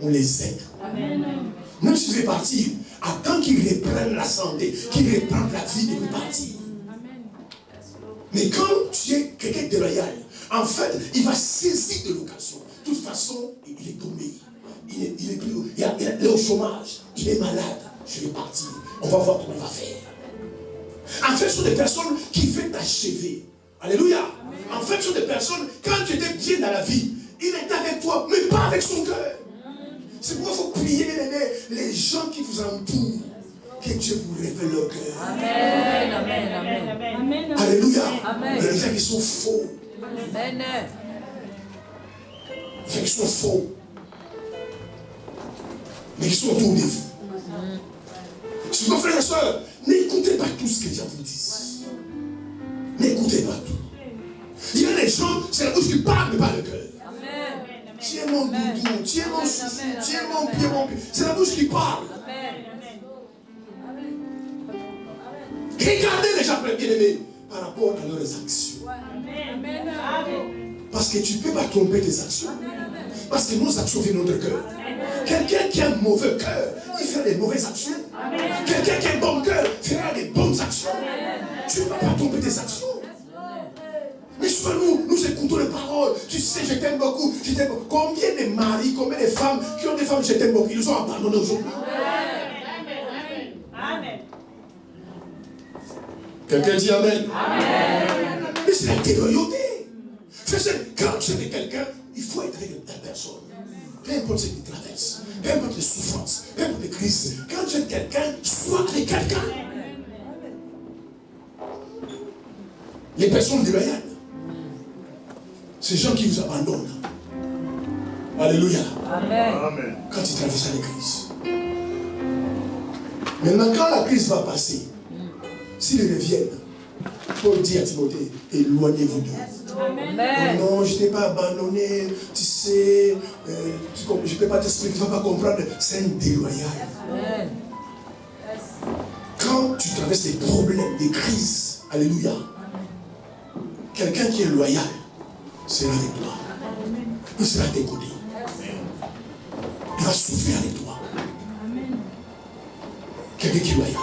On les aide. Même si tu veux partir, attends qu'ils reprennent la santé, qu'ils reprennent la vie et puis partir. Mais quand tu es quelqu'un de déloyal, en fait, il va saisir de l'occasion. De toute façon, il est tombé. Il est au chômage. Il est malade. Je vais partir. On va voir comment il va faire. En fait, ce sont des personnes qui veulent t'achever. Alléluia. En fait, ce sont des personnes, quand tu étais bien dans la vie, il était avec toi, mais pas avec son cœur. C'est pourquoi il faut prier, les gens qui vous entourent, que Dieu vous révèle leur cœur. Amen. Amen. Amen. Amen. Alléluia. Amen. Les gens qui sont faux. Amen. Les gens qui sont faux. Mais qui sont autour de vous. C'est pourquoi, frères et sœurs, n'écoutez pas tout ce que les gens vous disent. N'écoutez pas tout. Il y a des gens, c'est la bouche qui parle, mais pas le cœur. Tiens mon doudou, tiens mon souffle, tiens mon pied, mon pied. C'est la bouche qui parle. Regardez les gens bien-aimés par rapport à leurs actions. Parce que tu ne peux pas tromper tes actions. Parce que nos actions viennent de notre cœur. Quelqu'un qui a un mauvais cœur, il fait des mauvaises actions. Quelqu'un qui a un bon cœur fera des bonnes actions. Tu ne peux pas tromper tes actions. Mais souvent nous écoutons les paroles. Tu sais, je t'aime beaucoup. Combien de maris, combien de femmes qui ont des femmes, je t'aime beaucoup, ils nous ont abandonnés aujourd'hui. Amen. Quelqu'un dit Amen. Amen. Mais c'est la déloyauté. Quand tu es avec quelqu'un, il faut être avec la personne. Peu importe ce qu'il traverse, peu importe les souffrances, peu importe les crises. Quand tu es avec quelqu'un, sois avec quelqu'un. Les personnes déloyales, ces gens qui vous abandonnent. Alléluia. Amen. Quand ils traversent les crises. Maintenant, quand la crise va passer, s'ils reviennent, Paul dit à Timothée, éloignez-vous d'eux. Amen. Oh non, je ne t'ai pas abandonné, tu sais, je ne peux pas t'expliquer, tu ne vas pas comprendre. C'est un déloyal. Amen. Quand tu traverses des problèmes, des crises, alléluia, quelqu'un qui est loyal sera avec toi. Il sera à tes côtés. Il va souffrir avec toi. Quelqu'un qui est loyal.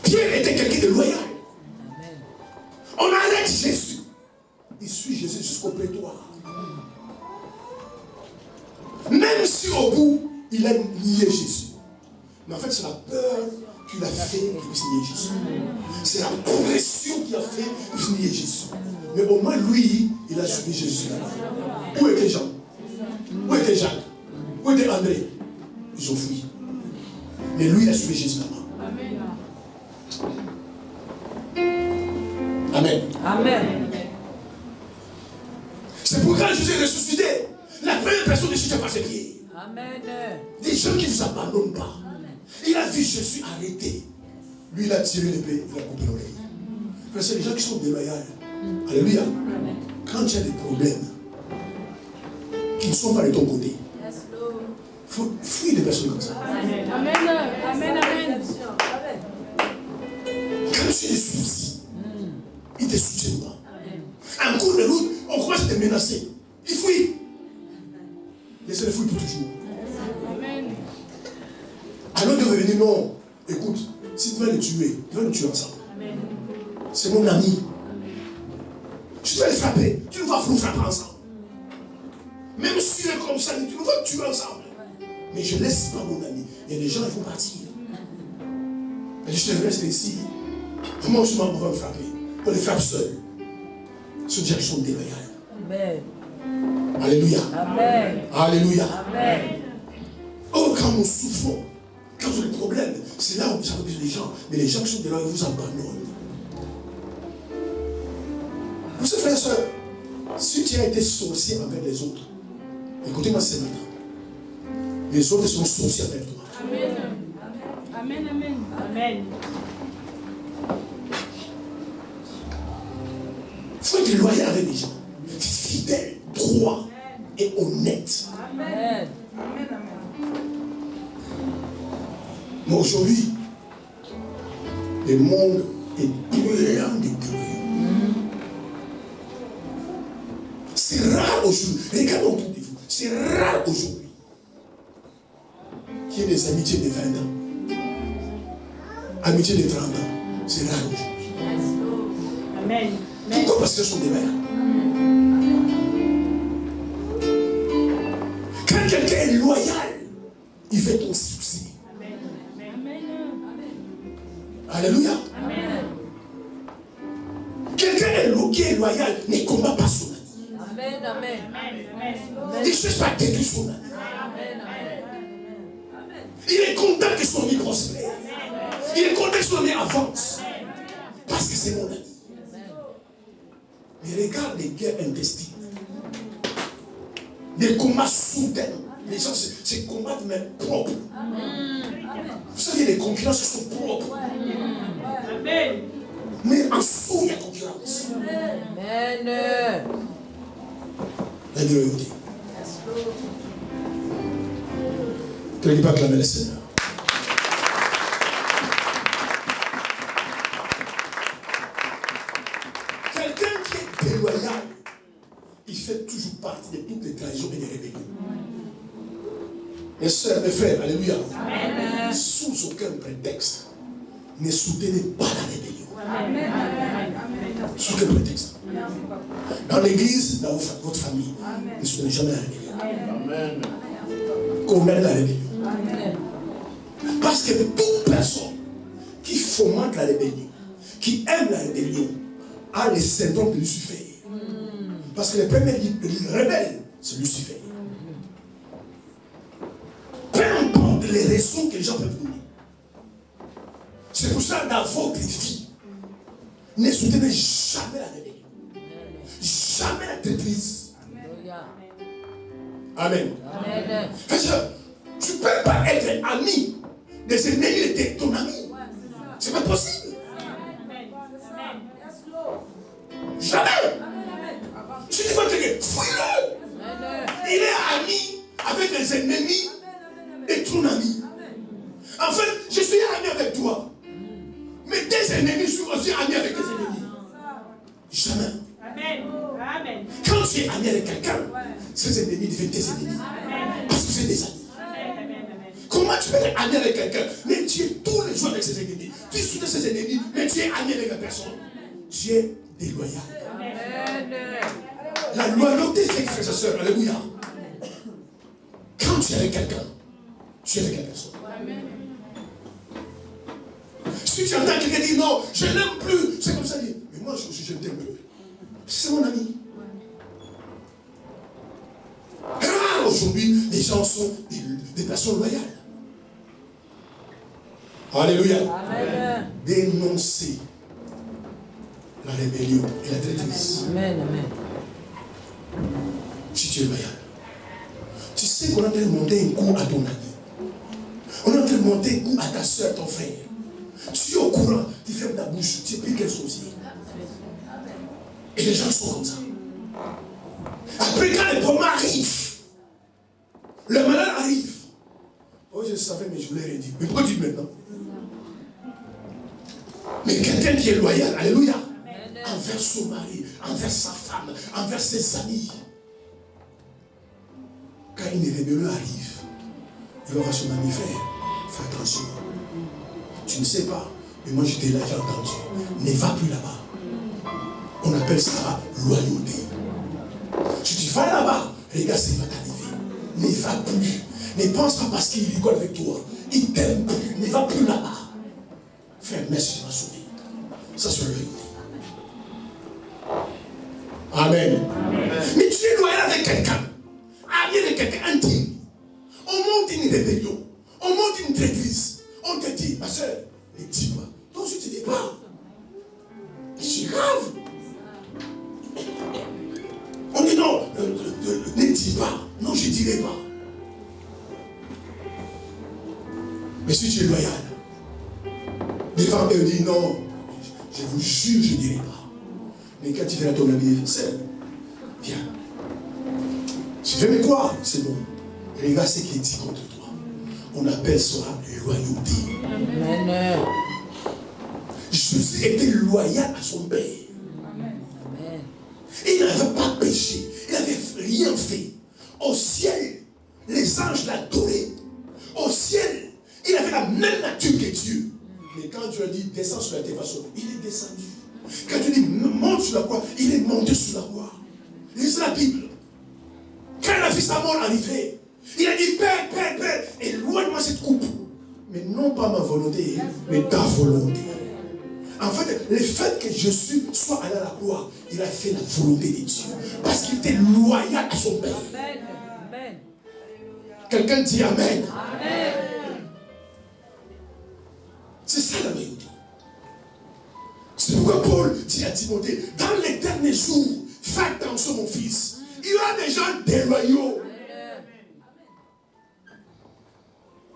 Pierre était quelqu'un de loyal. On arrête Jésus. Il suit Jésus jusqu'au prétoire. Même si au bout, il a nié Jésus. Mais en fait, c'est la peur qu'il a fait qu'il puisse nier Jésus. C'est la pression qu'il a fait qu'il puisse nier Jésus. Mais au moins, lui, il a suivi Jésus là-bas. Où était Jean? Où était Jacques? Où était André? Ils ont fui. Mais lui, il a suivi Jésus là-bas. Amen. Amen. C'est pourquoi Jésus est ressuscité. La première personne de Jésus par ses pieds. Amen. Des gens qui ne vous abandonnent pas. Il a vu Jésus arrêté. Lui, il a tiré l'épée, il a coupé l'oreille. C'est les gens qui sont déloyaux. Alléluia. Quand tu as des problèmes qui ne sont pas de ton côté, il faut fuir des personnes comme ça. Amen. Amen. Amen. Quand tu as des soucis, ils ne te soutiennent pas. En cours de route, on commence à te menacer. Ils fuient. Laissez-les fuir pour toujours. Amen. Alors de revenir, non. Écoute, si tu vas les tuer, tu vas les tuer ensemble. C'est mon ami. Tu vas les frapper. Tu nous vas vous frapper ensemble. Même si tu es comme ça, tu nous vas tuer ensemble. Mais je ne laisse pas mon ami. Il y a des gens qui vont partir. Mais je te reste ici. Moi, je m'en vais me frapper. On les frappe seuls. Sous direction déloyale. Amen. Alléluia. Amen. Alléluia. Amen. Oh, quand nous souffrons, quand vous avez des problèmes, c'est là où vous avez besoin des gens. Mais les gens qui sont déloyaux vous abandonnent. Vous savez, frères et sœurs, si tu as été sorcier avec les autres, écoutez-moi ce matin. Les autres sont sorciers avec toi. Amen. Amen, amen. Amen. Il faut être loyal avec les gens. Fidèle, droit et honnête. Amen. Mais aujourd'hui, le monde est plein de déloyaux. C'est rare aujourd'hui. Regardez autour de vous. C'est rare aujourd'hui qu'il y ait des amitiés de 20 ans. Amitiés de 30 ans. C'est rare aujourd'hui. Amen. Pourquoi? Parce que ce sont des mères. Quand quelqu'un est loyal, il fait ton succès. Alléluia. Quelqu'un qui est loyal ne combat pas son ami. Amen. Amen. Il ne cherche pas à détruire son ami. Amen. Il est content que son ami prospère. Il est content que son ami avance. Parce que c'est mon ami. Mais regarde les guerres intestines. Des combats soudains. Les gens se combattent mais propres. Vous savez, les concurrences sont propres. Amen. Mais en dessous, il y a concurrence. Amen. La loyauté. Que ne pas acclamer le Seigneur. Quelqu'un qui est déloyal, il fait toujours partie de toutes les trahisons et des rébellions. Mes soeurs, mes frères, alléluia. Amen. Sous aucun prétexte, ne soutenez pas la rébellion. Sous aucun prétexte. Dans l'église, dans votre famille, ne soutenez jamais la rébellion. Combattez la rébellion. Parce que toute personne qui fomente la rébellion, qui aime la rébellion, a le syndrome de Lucifer. Parce que le premier rebelle, c'est Lucifer. Peu importe les raisons que les gens peuvent donner. C'est pour ça, dans votre vie, ne soutenez jamais la rébellion. Jamais la traîtrise. Amen. Amen. Parce que tu ne peux pas être ami des ennemis de ton ami. C'est pas possible. Jamais. Si tu vois quelqu'un, fuis-le. Il est ami avec les ennemis de ton ami. En fait, je suis ami avec toi. Mais tes ennemis sont aussi amis avec tes ennemis. Jamais. Amen. Quand tu es ami avec quelqu'un, ses ennemis deviennent tes ennemis. Parce que c'est des amis. Comment tu peux être ami avec quelqu'un, mais tu es tous les jours avec ses ennemis. Tu soutiens ses ennemis, mais tu es ami avec la personne. Tu es déloyal. La loyauté, c'est frères et sœurs. Alléluia. Quand tu es avec quelqu'un, tu es avec la personne. Si tu entends quelqu'un dire non, je ne l'aime plus, c'est comme ça dit. Mais moi aussi, je ne t'aime plus. C'est mon ami. Rare aujourd'hui, les gens sont des personnes loyales. Alléluia. Amen. Dénoncer la rébellion et la traîtrise. Amen. Si tu es loyal. Tu sais qu'on est en train de monter un coup à ton ami. On est en train de monter un coup à ta soeur, ton frère. Tu es au courant, tu fermes ta bouche, tu es pris quel sorcier. Et les gens sont comme ça. Après, quand les problèmes arrivent, le malheur arrive. Oh, je savais, mais je voulais rien dire. Mais pourquoi tu dis maintenant? Mais quelqu'un qui est loyal, alléluia, envers son mari, envers sa femme, envers ses amis. Quand une rébellion arrive, il va voir son ami, frère, fais attention. Tu ne sais pas, mais moi j'étais là, j'ai entendu. Ne va plus là-bas. On appelle ça loyauté. Tu vas là-bas, regarde ce qui va t'arriver. Ne va plus. Ne pense pas parce qu'il rigole avec toi. Il t'aime plus. Ne va plus là-bas. Frère, merci de m'assurer. Ça c'est loyauté. Amen. Amen. Mais tu es loyal avec quelqu'un. Ami avec quelqu'un intime. On monte une rébellion. On monte une traîtrise. On te dit, ma soeur, ne dis pas. Donc je ne te dis pas. C'est grave. On dit non, ne dis pas. Non, je ne dirai pas. Mais si tu es loyal, devant eux, dit non, je vous jure, je ne dirai pas. Mais quand tu viens à ton ami, c'est viens. Tu veux me croire, c'est bon. Regarde ce qui est dit contre toi. On appelle ça loyauté. Amen. Jésus était loyal à son père. Amen. Il n'avait pas péché. Il n'avait rien fait. Au ciel, les anges l'adoraient. Au ciel, il avait la même nature que Dieu. Mais quand Dieu a dit descends sur la terre, il est descendu. Quand Dieu dit monte sur la croix, il est monté sur la croix. Lisez la Bible. Quand il a vu sa mort arriver, il a dit Père, Père, Père, éloigne-moi cette coupe. Mais non pas ma volonté, mais ta volonté. En fait, le fait que Jésus soit allé à la croix, il a fait la volonté de Dieu. Parce qu'il était loyal à son Père. Amen. Quelqu'un dit Amen. Amen. C'est ça la loyauté. C'est pourquoi Paul dit à Timothée, dans les derniers jours, fais attention mon fils. Il y aura des gens déloyaux.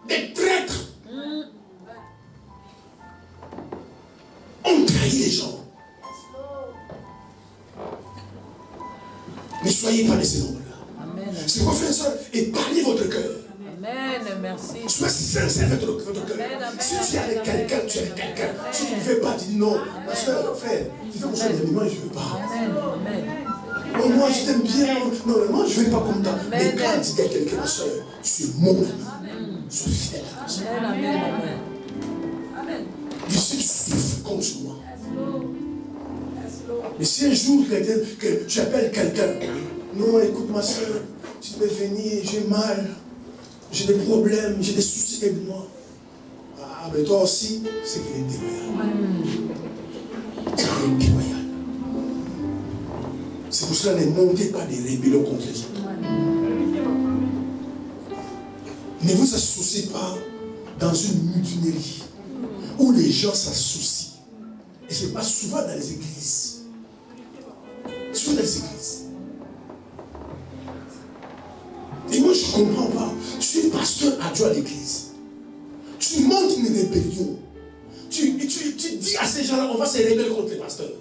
Des traîtres. On trahit les gens. Ne soyez pas de ces nombres-là. C'est quoi, frère et soeur, épargnez votre cœur. Amen, merci. Sois sincère avec votre cœur. Si tu es avec quelqu'un, tu es avec quelqu'un. Si tu ne veux pas, tu dis non. Ma soeur, frère, tu veux qu'on soit des amis, moi je ne veux pas. Amen. Non, moi je t'aime bien. Non, moi je ne veux pas comme ça. Mais quand tu dis à quelqu'un, ma soeur, tu es mon ami. Sois fidèle à la soeur. Amen. Je suis souffre comme sur moi. Mais si un jour que tu appelles quelqu'un, non, écoute ma soeur, tu peux venir, j'ai mal, j'ai des problèmes, j'ai des soucis avec moi. Ah, mais toi aussi, c'est qu'il est déloyal. C'est qu'il est déloyal. C'est pour cela ne montez pas des rébellions contre les autres. Ne vous associez pas dans une mutinerie où les gens s'associent. Et ce n'est pas souvent dans les églises. Souvent dans les églises. Et moi je ne comprends pas. Tu es pasteur adjoint à l'église. Tu montes une rébellion. Tu dis à ces gens-là, on va se rébeller contre les pasteurs.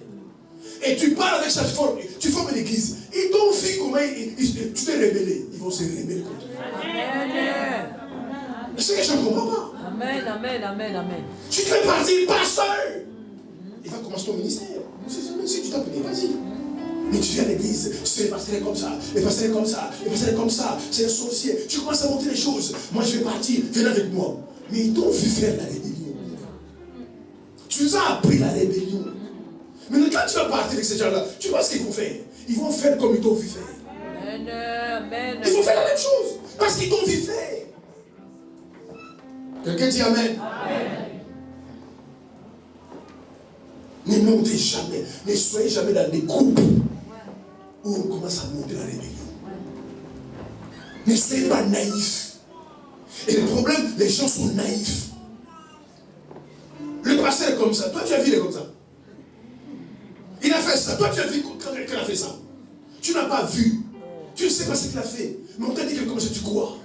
Et tu parles avec chaque forme, tu formes l'église. Ils t'ont vu comment tu t'es rébellé. Ils vont se rébeller contre toi. Amen. C'est que je ne comprends pas. Amen. Tu te fais partir, pasteur. Il va commencer ton ministère. Si tu t'appelles, vas-y. Mais tu viens à l'église, tu sais, le pasteur est comme ça, le pasteur est comme ça, le pasteur est comme ça, c'est un sorcier. Tu commences à monter les choses. Moi, je vais partir, viens avec moi. Mais ils t'ont vu faire la rébellion. Tu nous as appris la rébellion. Mais quand tu vas partir avec ces gens-là, tu vois ce qu'ils vont faire. Ils vont faire comme ils t'ont vu faire. Amen. Ils vont faire la même chose. Parce qu'ils t'ont vu faire. Quelqu'un dit Amen. Ne montez jamais, ne soyez jamais dans des groupes où on commence à monter la rébellion. Ne soyez pas naïfs. Et le problème, les gens sont naïfs. Le pasteur est comme ça. Toi, tu as vu, il est comme ça. Il a fait ça. Toi, tu as vu quand il a fait ça. Tu n'as pas vu. Tu ne sais pas ce qu'il a fait. Mais on t'a dit que comme ça, tu crois.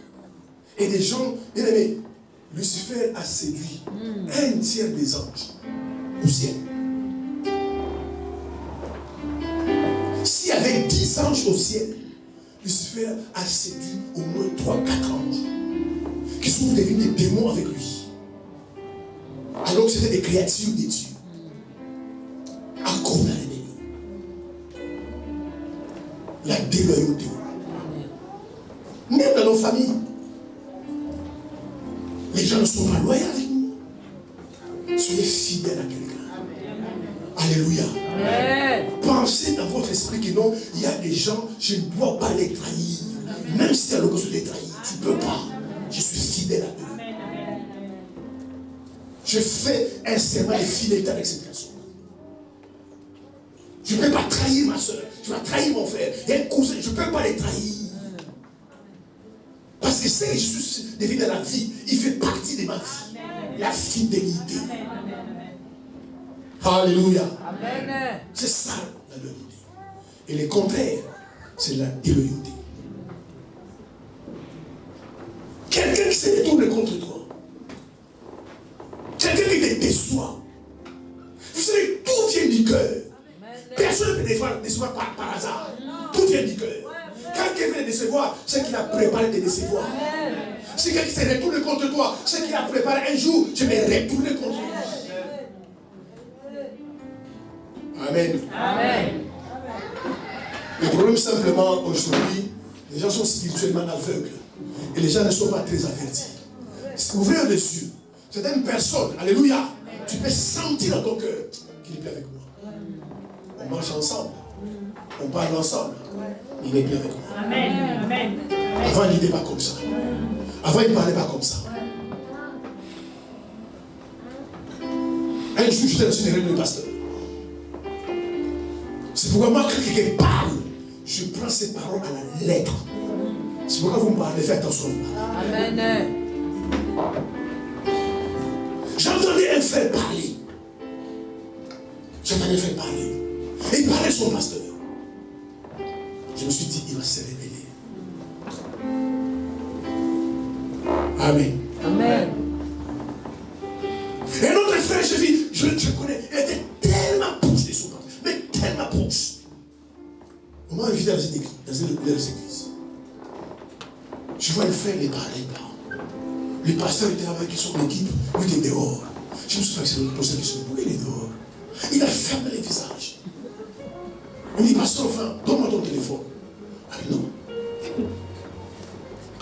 Et les gens, bien aimés, Lucifer a séduit un tiers des anges au ciel. S'il y avait 10 anges au ciel, Lucifer a séduit au moins 3-4 anges qui sont devenus des démons avec lui. Alors que c'était des créatures de Dieu. À cause de la rébellion. La déloyauté. Même dans nos familles, les gens ne sont pas loyaux avec nous. Soyez fidèles à quelqu'un. Alléluia. Amen. Pensez non, il y a des gens, je ne dois pas les trahir. Même si tu as l'occasion de les trahir, tu ne peux pas. Je suis fidèle à eux. Je fais un serment de fidélité avec cette personne. Je ne peux pas trahir ma soeur. Je vais trahir mon frère. Il y a un cousin, je ne peux pas les trahir. Parce que c'est que je suis devenu dans la vie, il fait partie de ma vie. La fidélité. Alléluia. C'est ça la loyauté. Et le contraire, c'est la déloyauté. Quelqu'un qui se détourne contre toi. Quelqu'un qui te déçoit. Vous savez, tout vient du cœur. Personne ne peut décevoir par hasard. Tout vient du cœur. Quand quelqu'un veut te décevoir, c'est qu'il a préparé de te décevoir. Si quelqu'un se retourne contre toi, c'est qu'il a préparé un jour, je vais retourner contre lui. Amen. Amen. Le problème simplement aujourd'hui, les gens sont spirituellement aveugles. Et les gens ne sont pas très avertis. Ouvrez les yeux. C'est une personne, alléluia. Tu peux sentir dans ton cœur qu'il est plus avec moi. On marche ensemble. On parle ensemble. Il n'est plus avec moi. Amen. Amen. Avant, il n'était pas comme ça. Avant, il ne parlait pas comme ça. Un jour, j'étais dans une réunion de pasteur. C'est pourquoi moi, quand quelqu'un parle, je prends ces paroles à la lettre. C'est pourquoi vous me parlez, faites attention. Amen. J'entendais un frère parler. J'entendais un frère parler. Et il parlait son pasteur. Je me suis dit, il va se révéler. Amen. Amen. Et un autre frère, je connais, il était tellement proche de son pasteur. Mais tellement proche. On m'a invité dans une église, dans une église. Je vois le frère, il parlait pas. Le pasteur était avec son équipe, lui était dehors. Je me suis posé la question, pourquoi il est dehors? Il a fermé les visages. Il me dit, pasteur, enfin, donne-moi ton téléphone. Ah non.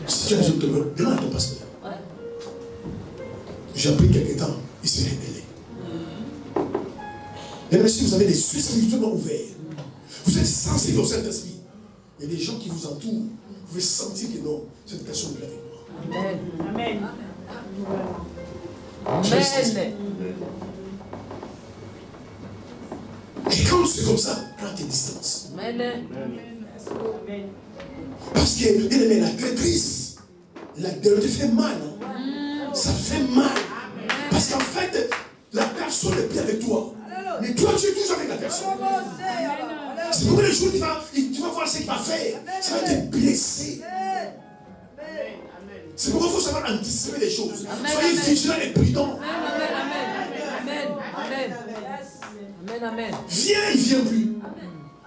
Si tu as besoin de téléphone, demande à ton pasteur. J'ai appris quelques temps, il s'est révélé. Mesdames et messieurs, vous avez les yeux spirituellement ouverts. Vous êtes sensibles au Saint-Esprit. Il y a des gens qui vous entourent. Vous pouvez sentir que non, cette personne est avec moi. Amen. Amen. Amen. Et quand c'est comme ça, prends tes distances. Amen. Parce que, bien aimé, la traîtrise, la déloyauté fait mal. Hein? Ça fait mal. Parce qu'en fait, la personne n'est plus avec toi. Mais toi, tu es toujours avec la personne. C'est pour le jour où tu vas voir ce qu'il va faire. Ça va te blesser. C'est pourquoi il faut savoir anticiper les choses. Soyez vigilants et prudents. Amen. Viens, il ne vient plus.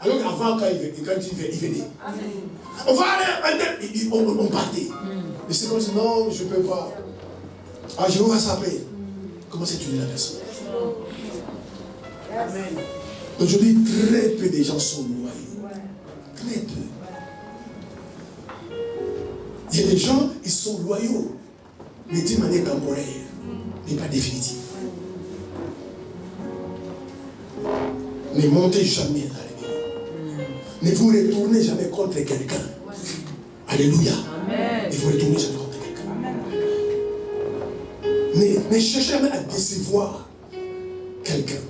Alors qu'avant, quand il venait. On va aller, on partait. Mais c'est comme si, non, je ne peux pas. Ah, je vais voir ça après. Comment c'est tuer la personne? Aujourd'hui, très peu de gens sont loyaux. Très peu. Il y a des gens, ils sont loyaux, mais d'une manière temporaire, mais pas définitive. Ne montez jamais à l'église. Ne vous retournez jamais contre quelqu'un. Alléluia. Ne vous retournez jamais contre quelqu'un. Ne cherchez jamais à décevoir quelqu'un.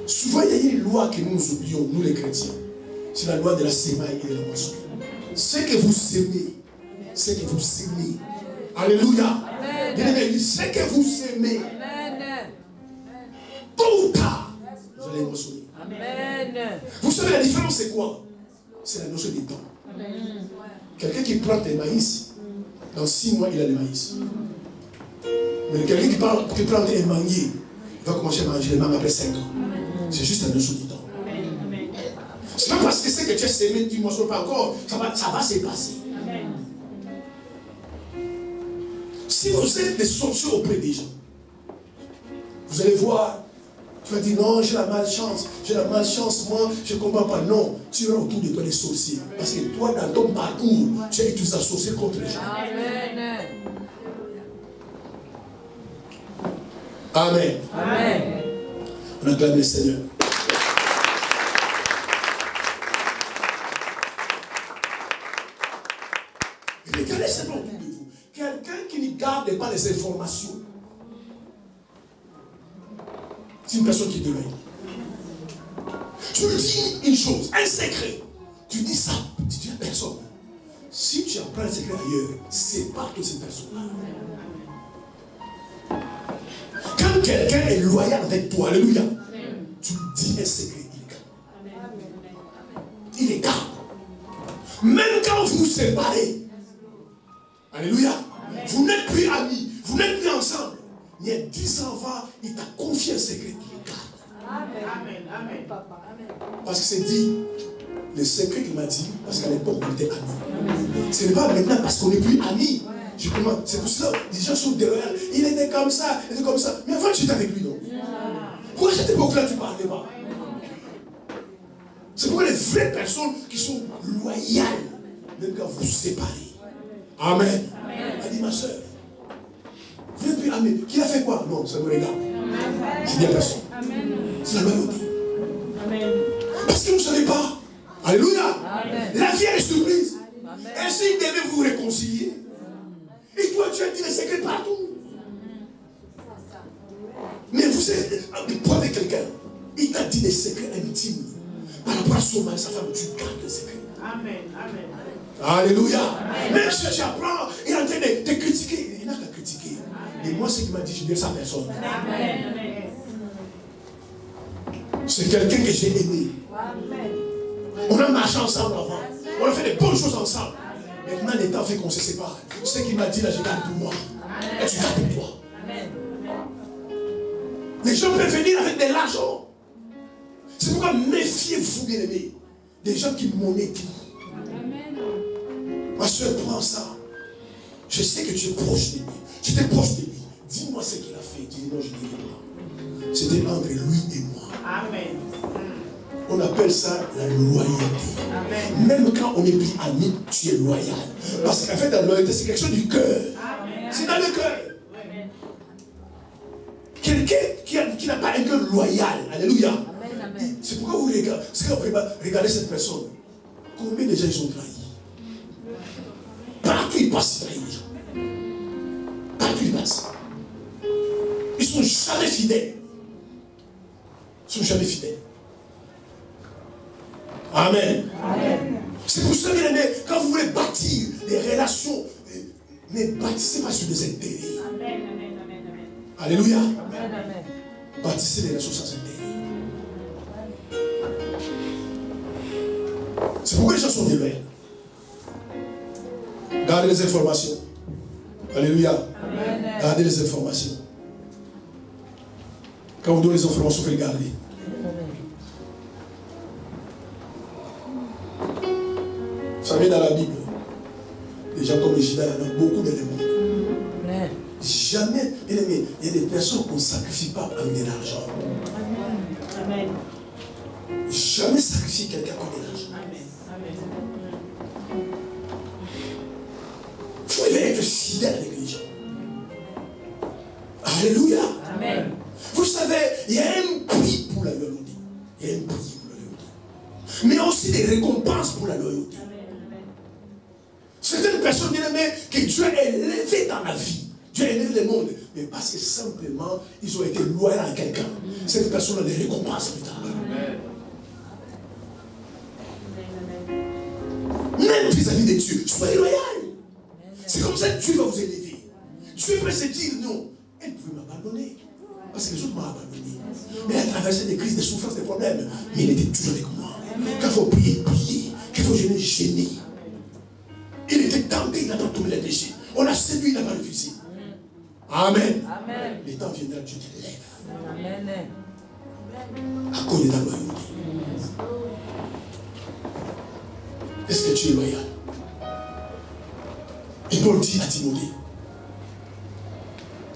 Souvent, il y a une loi que nous oublions, nous les chrétiens. C'est la loi de la semaille et de la moisson. Ce que vous semez, c'est que vous aimez. Alléluia. Ce que vous aimez, tôt ou tard, vous allez moissonner. Vous savez, la différence, c'est quoi? C'est la notion du temps. Quelqu'un qui plante des maïs, dans 6 mois, il a des maïs. Mais quelqu'un qui plante un manguier, il va commencer à manger les mangues après 5 ans. C'est juste la notion du temps. C'est pas parce que c'est que tu as semé, tu ne moissonnes pas encore, ça va se passer. Si vous êtes des sorciers auprès des gens, vous allez voir, tu vas dire non, j'ai la malchance, moi, je ne comprends pas. Non, tu auras autour de toi les sorciers. Parce que toi, dans ton parcours, tu as utilisé la sorcière contre les gens. Amen. Amen. On acclame le Seigneur. Regardez simplement autour de vous. Quelqu'un qui ne garde pas les informations, c'est une personne qui te l'œil. Tu dis une chose, un secret. Tu dis ça, tu dis à personne. Si tu apprends un secret ailleurs, sépare de cette personne-là. Quand quelqu'un est loyal avec toi, alléluia, tu dis un secret, il est garde. Il est garde. Même quand vous vous séparez, alléluia, vous n'êtes plus amis, vous n'êtes plus ensemble. Il y a 10 ans avant, il t'a confié un secret, il le garde. Amen. Amen. Parce que c'est dit, le secret qu'il m'a dit, parce qu'à l'époque, on était amis. Ce n'est pas maintenant parce qu'on n'est plus amis. C'est pour cela, les gens sont derrière. Il était comme ça, il était comme ça. Mais avant, tu étais avec lui, non? Pourquoi à cette époque-là, tu ne parlais pas? C'est pourquoi les vraies personnes qui sont loyales, même quand vous vous séparez. Amen. Elle dit, ma soeur, vous n'êtes plus amis. Qui a fait quoi? Non, ça me regarde. Je dis à personne. C'est la loyauté. Amen. Parce que vous ne savez pas. Alléluia. Amen. La vie est surprise. Amen. Et s'il devait vous réconcilier, et toi tu as dit les secrets partout. Mais vous êtes avec quelqu'un, il t'a dit des secrets intimes. Par rapport à son mari, sa femme, tu gardes les secrets. Amen. Amen. Alléluia. Même si tu apprends, il est en train de te critiquer. Il n'a qu'à critiquer. Et moi, ce qu'il m'a dit, je dis ça à personne. Amen. C'est quelqu'un que j'ai aimé. On a marché ensemble avant. On a fait des bonnes choses ensemble. Maintenant, les temps fait qu'on se sépare. Ce qu'il m'a dit là, je garde pour moi. Et tu gardes pour toi. Les gens peuvent venir avec de l'argent. C'est pourquoi méfiez-vous, bien aimés. Des gens qui monnaient tout. Ma soeur, prends ça. Je sais que tu es proche de lui. Tu étais proche de lui. Dis-moi ce qu'il a fait. Dis non, je ne dirai pas. C'était entre lui et moi. Amen. On appelle ça la loyauté. Amen. Même quand on n'est plus amis, tu es loyal. Parce qu'en fait, la loyauté, c'est quelque chose du cœur. C'est dans le cœur. Quelqu'un qui n'a pas un cœur loyal, alléluia. C'est pourquoi vous regardez, regardez cette personne. Combien de gens ils sont trahis? Partout ils passent, ils trahissent les gens. Partout ils passent. Ils ne sont jamais fidèles. Ils ne sont jamais fidèles. Amen. C'est pour ça, bien aimé, quand vous voulez bâtir des relations, ne bâtissez pas sur des intérêts. Amen. Alléluia. Amen. Bâtissez des relations sans intérêt. C'est pourquoi les gens sont déloyaux. Gardez les informations. Alléluia. Gardez les informations. Quand vous donnez les informations, il faut les garder. Vous savez, dans la Bible, des gens comme les Judas, il y en a beaucoup d'éléments. Jamais, bien aimé, il y a des personnes qu'on ne sacrifie pas avec de l'argent. Amen. Jamais sacrifier quelqu'un pour de l'argent. Vous devez être fidèle avec les gens. Alléluia. Amen. Vous savez, il y a un prix pour la loyauté. Il y a un prix pour la loyauté. Mais aussi des récompenses pour la loyauté. C'est une personne bien aimée que Dieu a élevée dans la vie. Dieu a élevé le monde. Mais parce que simplement, ils ont été loyaux à quelqu'un. Cette personne a des récompenses plus tard. Même vis-à-vis de Dieu, soyez loyal. C'est comme ça que Dieu va vous élever. Dieu peut se dire non. Elle pouvait m'abandonner. Parce que les autres m'ont abandonné. Mais elle a traversé des crises, des souffrances, des problèmes. Mais il était toujours avec moi. Quand il faut prier, prier. Quand il faut gêner, gêner. Il était tenté, il n'a pas tourné les déchets. On a séduit, il n'a pas refusé. Amen. Amen. Le temps viendra, Dieu te lève. Amen. À cause de la loyauté. Est-ce que tu es loyal? Et Paul dit à Timothée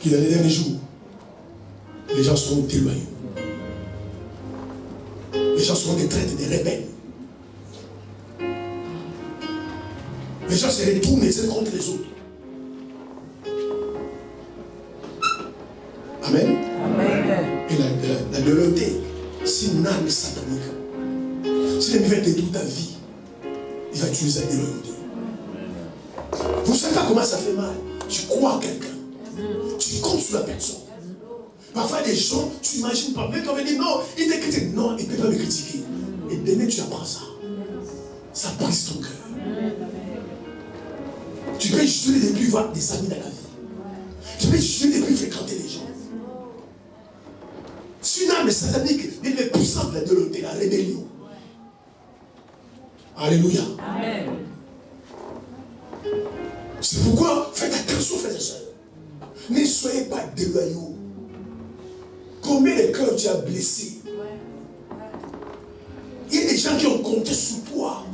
qu'il dans les derniers jours, les gens seront déloyaux. Les gens seront des traîtres, des rebelles. Les gens se retournent les uns contre les autres. Amen. Amen. Et la loyauté, c'est une arme satanique. Si l'ennemi veut détruire ta vie, il va utiliser la déloyauté. Vous ne savez pas comment ça fait mal. Tu crois en quelqu'un. Tu comptes sur la personne. Parfois, les gens, tu n'imagines pas. Même quand on dit non, il te critique. Non, il ne peut pas me critiquer. Et demain, tu apprends ça. Ça brise ton cœur. Tu peux jeûner et puis voir des amis dans la vie. Tu peux jeûner et puis fréquenter les gens. C'est une âme satanique, une âme puissante de la rébellion. Alléluia. Amen. C'est pourquoi faites attention, frères et sœurs. Ne soyez pas déloyaux. Combien de cœurs tu as blessé? Il y a des gens qui ont compté sur toi.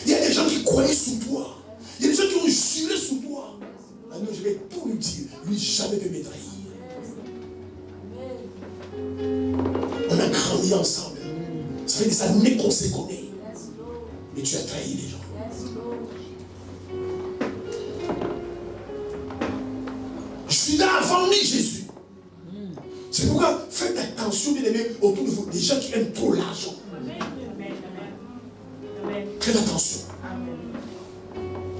Il y a des gens qui croyaient sur toi. Il y a des gens qui ont juré sur toi. Alors je vais tout lui dire. Lui jamais ne me trahir. On a grandi ensemble. Ça fait des années qu'on se connaît. Mais tu as trahi les gens. Judas a vendu Jésus. C'est pourquoi faites attention, bien aimés, autour de vous, des gens qui aiment trop l'argent. Faites attention.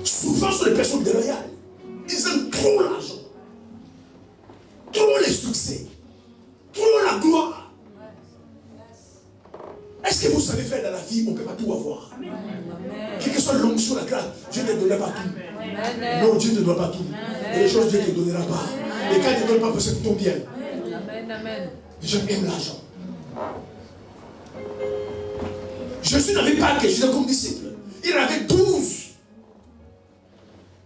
Souvent, ce sont les personnes déloyales. Ils aiment trop l'argent, trop les succès, trop la gloire. Est-ce que vous savez faire dans la vie, on ne peut pas tout avoir? Quelle que soit l'onction, la grâce, Dieu ne te donnera pas tout. Non, Dieu ne te donne pas tout. Et les choses, Dieu ne te donnera pas. Et quand il ne te donne pas, c'est ton bien. Les gens aiment l'argent. Jésus n'avait pas que Judas comme disciple. Il en avait 12.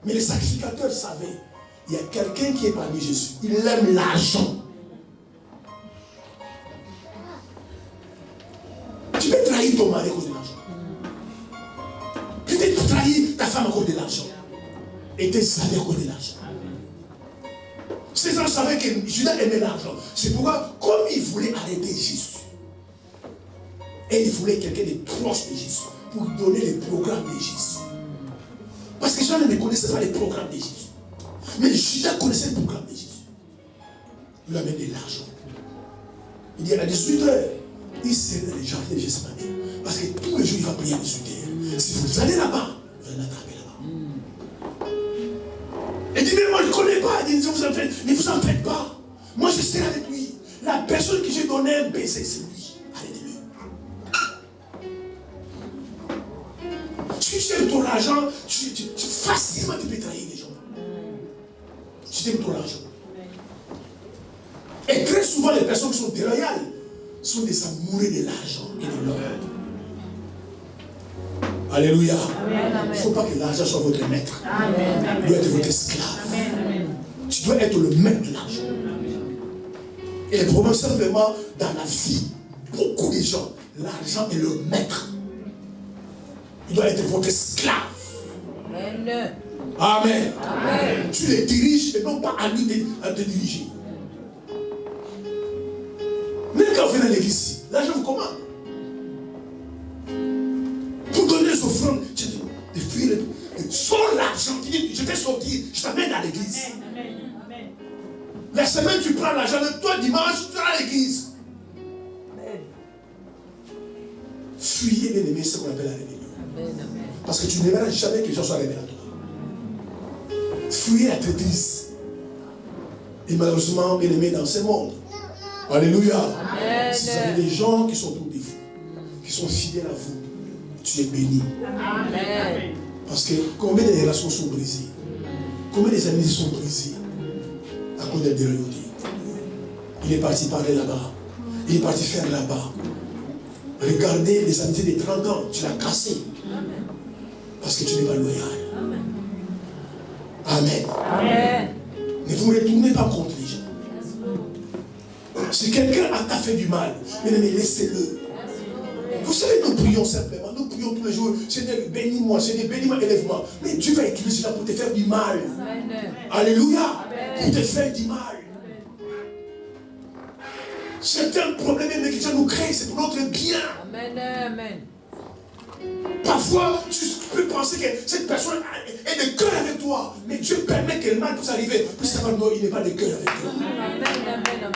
Mais les sacrificateurs savaient. Il y a quelqu'un qui est parmi Jésus. Il aime l'argent. Tu peux trahir ton mari à cause de l'argent. Tu peux trahir ta femme à cause de l'argent. Et tes amis à cause de l'argent. Ces gens savaient que Judas aimait l'argent. C'est pourquoi, comme il voulait arrêter Jésus, et il voulait quelqu'un de proche de Jésus pour donner les programmes de Jésus. Parce que les gens ne connaissaient pas les programmes de Jésus. Mais Judas connaissait le programme de Jésus. Il lui a amené de l'argent. Il dit à 18h, il sert dans les jardins de Gethsémane. Parce que tous les jours, il va prier à 18h. Si vous allez là-bas, vous allez l'attraper là-bas. Il dit, mais moi je ne connais pas. Il dit, ne vous en faites pas. Moi je serai avec lui. La personne que j'ai donné un baiser, c'est lui. Arrêtez-le. Si tu aimes ton argent, facilement tu peux trahir les gens. Si tu aimes ton argent. Et très souvent, les personnes qui sont déloyales sont des amoureux de l'argent et de l'or. Alléluia. Il ne faut pas que l'argent soit votre maître. Il doit être votre esclave. Tu dois être le maître de l'argent. Et le problème, simplement, dans la vie, beaucoup de gens, l'argent est le maître. Il doit être votre esclave. Amen. Amen. Amen. Tu les diriges et non pas à lui de te diriger. Même quand vous venez à l'église, l'argent vous commande. Pour donner les offrandes, tu dis, des filles, sors l'argent, tu dis, je vais sortir, je t'amène à l'église. Amen. La semaine, tu prends l'argent, toi, dimanche, tu vas à l'église. Fuyez, bien aimé, ce qu'on appelle la rébellion. Parce que tu n'aimeras jamais que les gens soient rebelles à toi. Fuyez la traîtrise. Et malheureusement, bien aimé, dans ce monde. Alléluia. Amen. Si vous avez des gens qui sont autour de vous, qui sont fidèles à vous, tu es béni. Amen. Parce que combien de relations sont brisées? Combien des amis sont brisés à cause de la déloyauté? Il est parti parler là-bas. Il est parti faire là-bas. Regardez les amitiés de 30 ans, tu l'as cassé. Parce que tu n'es pas loyal. Amen. Amen. Ne vous retournez pas contre les gens. Si quelqu'un t'a fait du mal, mais laissez-le. Vous savez, nous prions simplement, nous prions tous les jours, Seigneur, bénis-moi, Seigneur, bénis-moi, élève-moi. Mais Dieu va utiliser cela pour te faire du mal. Amen. Alléluia. Amen. Pour te faire du mal. C'est un problème que Dieu nous crée, c'est pour notre bien. Amen. Amen. Parfois, tu peux penser que cette personne est de cœur avec toi, mais Dieu permet que le mal puisse arriver. Puis ça va, non, il n'est pas de cœur avec toi. Amen. Amen. Amen.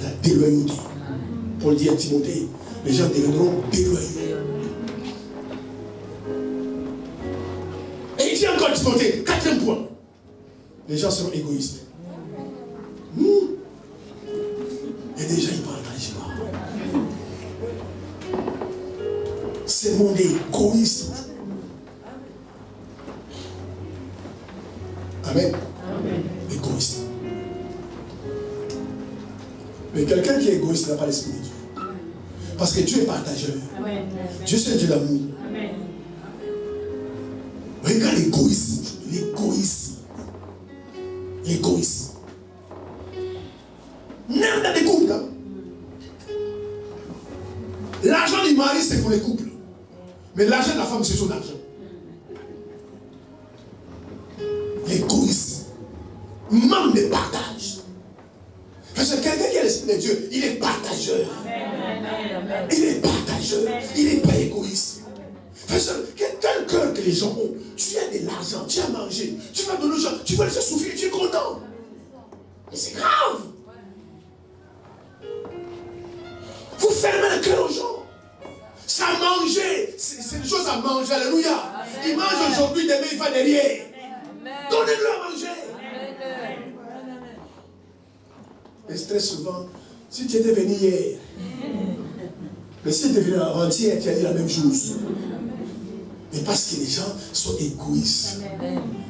La déloyauté. Paul dit à Timothée, les gens deviendront déloyaux. encore Timothée, 4e point. Les gens seront égoïstes. Et déjà, ils ne partagent pas. C'est mon égoïsme. Amen. Égoïste. Mais quelqu'un qui est égoïste n'a pas l'esprit de Dieu. Parce que Dieu est partageur. Dieu c'est Dieu d'amour. Regarde l'égoïsme. L'égoïsme. L'égoïsme. Même dans les couples. Hein? L'argent du mari, c'est pour les couples. Mais l'argent de la femme, c'est son argent. L'égoïsme. Manque de partage. Parce que quelqu'un qui a l'esprit de Dieu, il est partageur. Il est partageur. Il n'est pas égoïste. Parce que quel cœur que les gens ont. Tu as de l'argent, tu as mangé, tu vas donner aux gens, tu vas les faire souffrir, tu es content. Mais c'est grave. Vous fermez le cœur aux gens. Ça a mangé. C'est des choses à manger. Alléluia. Il mange aujourd'hui, demain il va derrière. Donnez-le à manger. Et très souvent, si tu étais venu hier, mais si tu étais venu avant-hier, tu as dit la même chose. Mais parce que les gens sont égoïstes.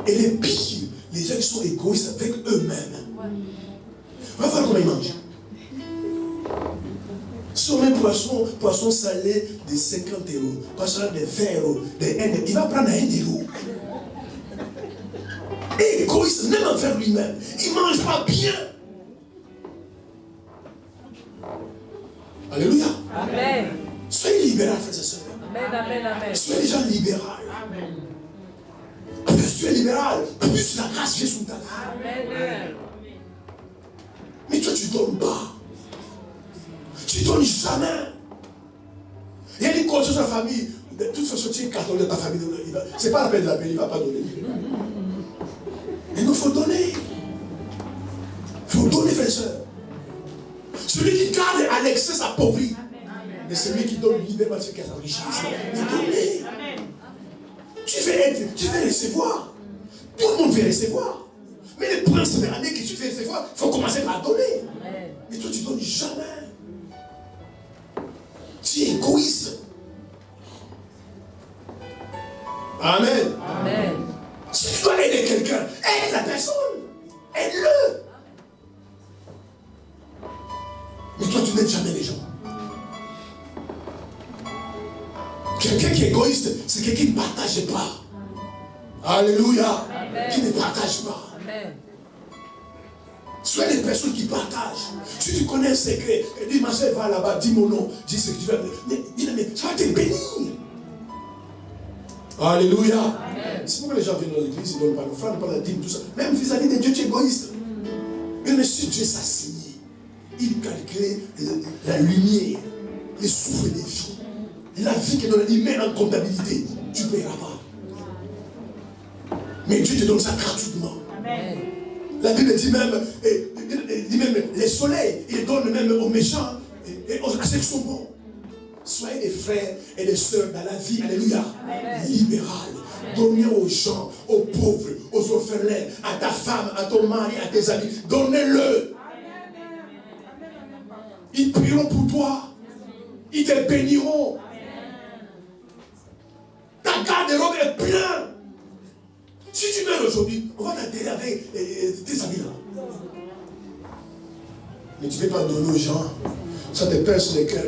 Et les pires, les gens qui sont égoïstes avec eux-mêmes. On va voir comment ils mangent. Sur un poisson salé de 50 €, poisson de 20 €, de 1 €, il va prendre 1 €. Et égoïste, même envers lui-même. Il ne mange pas bien. Alléluia. Amen. Soyez libéral, frères et sœurs. Amen, amen, amen. Soyez déjà libéral. Plus tu es libéral, plus la grâce vient sur ta vie. Amen. Mais toi, tu ne donnes pas. Tu ne donnes jamais. Il y a des causes sur la famille. De toute façon, tu es catholique de ta famille. Ce n'est pas la peine de la paix, il ne va pas donner. Mais il nous faut donner. Il faut donner, frères et sœurs. Celui qui garde à l'excès s'appauvrit. Mais celui qui donne libéralement, c'est qu'il s'enrichit. Il donne. Tu veux recevoir. Tout le monde veut recevoir. Mais les principes années que tu veux recevoir, il faut commencer par donner. Mais toi, tu ne donnes jamais. Tu es égoïste. Amen. Amen. Si tu dois aider quelqu'un, aide la personne. Aide-le. Mais toi, tu n'aides jamais les gens. Quelqu'un qui est égoïste, c'est quelqu'un qui ne partage pas. Alléluia. Amen. Qui ne partage pas. Amen. Soyez des personnes qui partagent. Si tu connais un secret, dis ma soeur, va là-bas, dis mon nom, dis ce que tu veux. Mais ça va te bénir. Alléluia. Amen. C'est pourquoi les gens viennent dans l'église, ils ne donnent pas l'offrande, pas la dîme, tout ça. Même vis-à-vis de Dieu, tu es égoïste. Mais si Dieu s'est signé, il calcule la lumière, les souffles des vies. La vie qu'il donne, il met en comptabilité. Tu ne paieras pas. Mais Dieu te donne ça gratuitement. Amen. La Bible dit même les soleils, il donne même aux méchants et à ceux qui sont bons. Soyez des frères et des sœurs dans la vie, alléluia, libérales. Donnez aux gens, aux pauvres, aux orphelins, à ta femme, à ton mari, à tes amis. Donnez-le. Ils prieront pour toi. Ils te béniront. Ta garde-robe est pleine. Si tu meurs aujourd'hui, on va t'enterrer avec tes amis là. Mais tu ne vas pas donner aux gens. Ça te pèse sur les cœurs.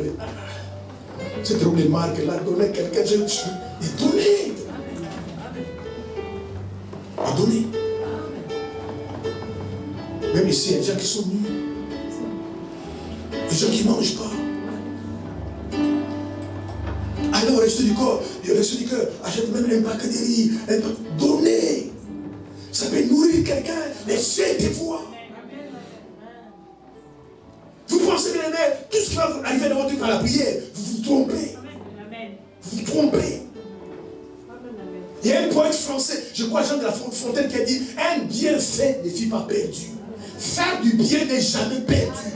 C'est trop les marques là. Donner à quelqu'un, et donner. À donner. Même ici, il y a des gens qui sont nus. Des gens qui ne mangent pas. Allez au resto du corps, au resto du cœur, achète même un paquet de riz, donnez. Ça peut nourrir quelqu'un, laissez des voix. Vous pensez bien, tout ce qui va arriver devant Dieu par la prière, vous vous trompez. Vous vous trompez. Il y a un poète français, je crois Jean de la Fontaine, qui a dit un bienfait ne fut pas perdu. Faire du bien n'est jamais perdu.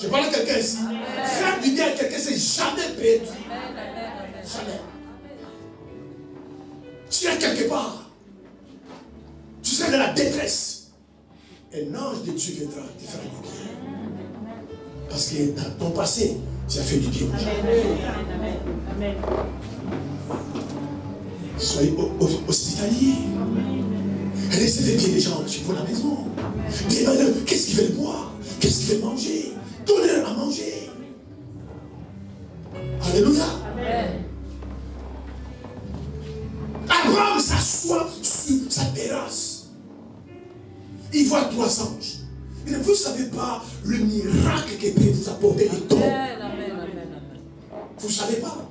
Je parle à quelqu'un ici. Faire du bien à quelqu'un, c'est jamais perdu. Jamais. Tu es quelque part. dans la détresse, un ange de Dieu viendra te faire du bien. Parce que dans ton passé, tu as fait du bien aux gens. Amen. Soyez hospitaliers. Recevez bien les gens chez vous à la maison. Demandez-leur qu'est-ce qu'ils veulent boire, qu'est-ce qu'ils veulent manger. Donnez-leur à manger. Alléluia. Amen. Abraham s'assoit sur sa terrasse. Il voit 3 anges. Et vous ne savez pas le miracle que peut vous apporter les dons. Amen. Vous ne savez pas.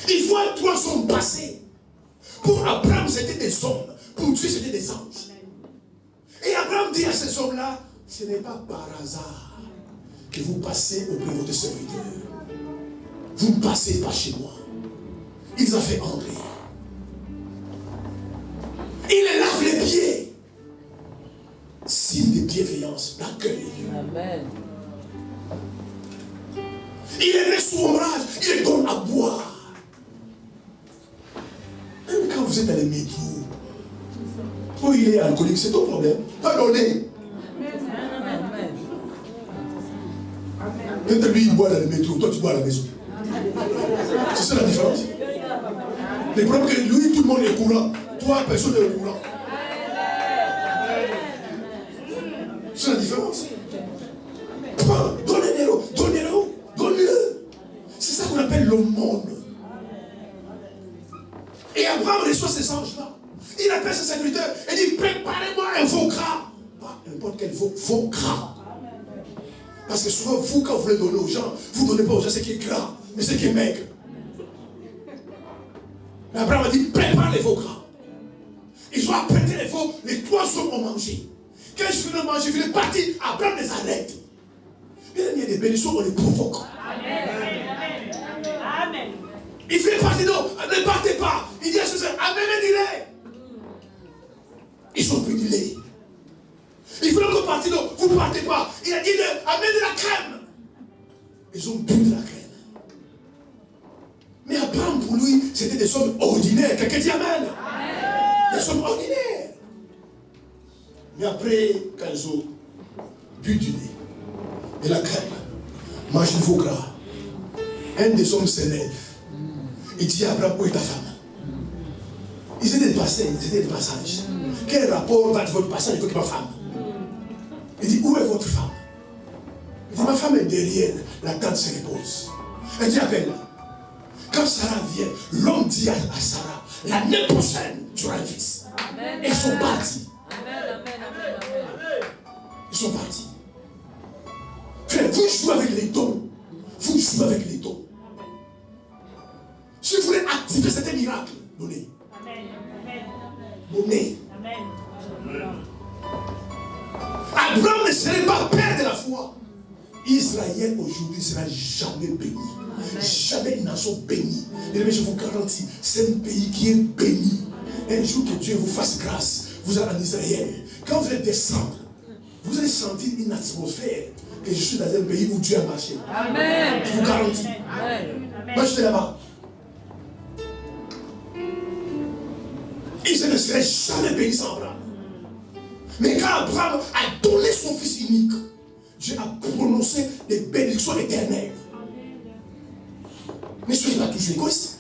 Il voit 3 hommes passer. Pour Abraham, c'était des hommes. Pour Dieu, c'était des anges. Et Abraham dit à ces hommes-là, ce n'est pas par hasard que vous passez auprès de votre serviteur. Vous ne passez pas chez moi. Il a fait entrer. Il les lave les pieds. Signe de bienveillance, d'accueil. Amen. Il les met sous ombrage, il les donne à boire. Même quand vous êtes dans les métros, où il est alcoolique, c'est ton problème. Pas donner. Même lui, il boit dans le métro, toi tu bois à la maison. C'est ça la différence. Le problème c'est que lui, tout le monde est au courant. Toi, personne n'est au courant. C'est la différence. Donnez-le. C'est ça qu'on appelle le monde. Et Abraham reçoit ces anges-là. Il appelle ses serviteurs et dit, préparez-moi un veau gras. Pas n'importe quel veau gras. Parce que souvent, vous, quand vous le donnez aux gens, vous ne donnez pas aux gens ce qui est gras, mais ce qui est maigre. Mais Abraham a dit, prépare les veaux gras. Ils ont apprêté les veaux, les 3 hommes ont mangé. Quand je finis de manger, je finis partir, Abraham les arrête. Bien, il y a des bénédictions, on les provoque. Amen. Il fait partir, non, ne partez pas. Il dit à ce soeur, amenez du lait. Ils ont pris du lait. Il faut encore partir, non, vous ne partez pas. Il a dit, amenez de la crème. Ils ont bu de la crème. Mais Abraham, pour lui, c'était des hommes ordinaires. Quelqu'un dit amen. Des hommes ordinaires. Mais après, quand ils ont bu du lait, de la crème, mangé du veau gras, un des hommes se lève. Il dit à Abraham, où est ta femme? Ils étaient des passages. Quel rapport va de votre passage avec ma femme? Il dit, où est votre femme? Il dit, ma femme est derrière, la tente se repose. Elle dit, appelle-la. Quand Sarah vient, l'homme dit à Sarah, l'année prochaine, tu auras un fils. Et ils sont partis. Ils sont partis. Frère, vous jouez avec les dons. Vous jouez avec les dons. Si vous voulez activer cet miracle, donnez. Donnez. Abraham ne serait pas père de la foi. Israël aujourd'hui ne sera jamais béni. Jamais une nation bénie. Et je vous garantis, c'est un pays qui est béni. Un jour que Dieu vous fasse grâce, vous êtes en Israël. Quand vous allez descendre, vous allez sentir une atmosphère que je suis dans un pays où Dieu a marché. Amen. Je vous garantis. Amen. Moi, je suis là-bas. Israël ne serait jamais béni sans Abraham. Mais quand Abraham a donné son fils unique, Dieu a prononcé des bénédictions éternelles. Ne soyez pas toujours égoïste.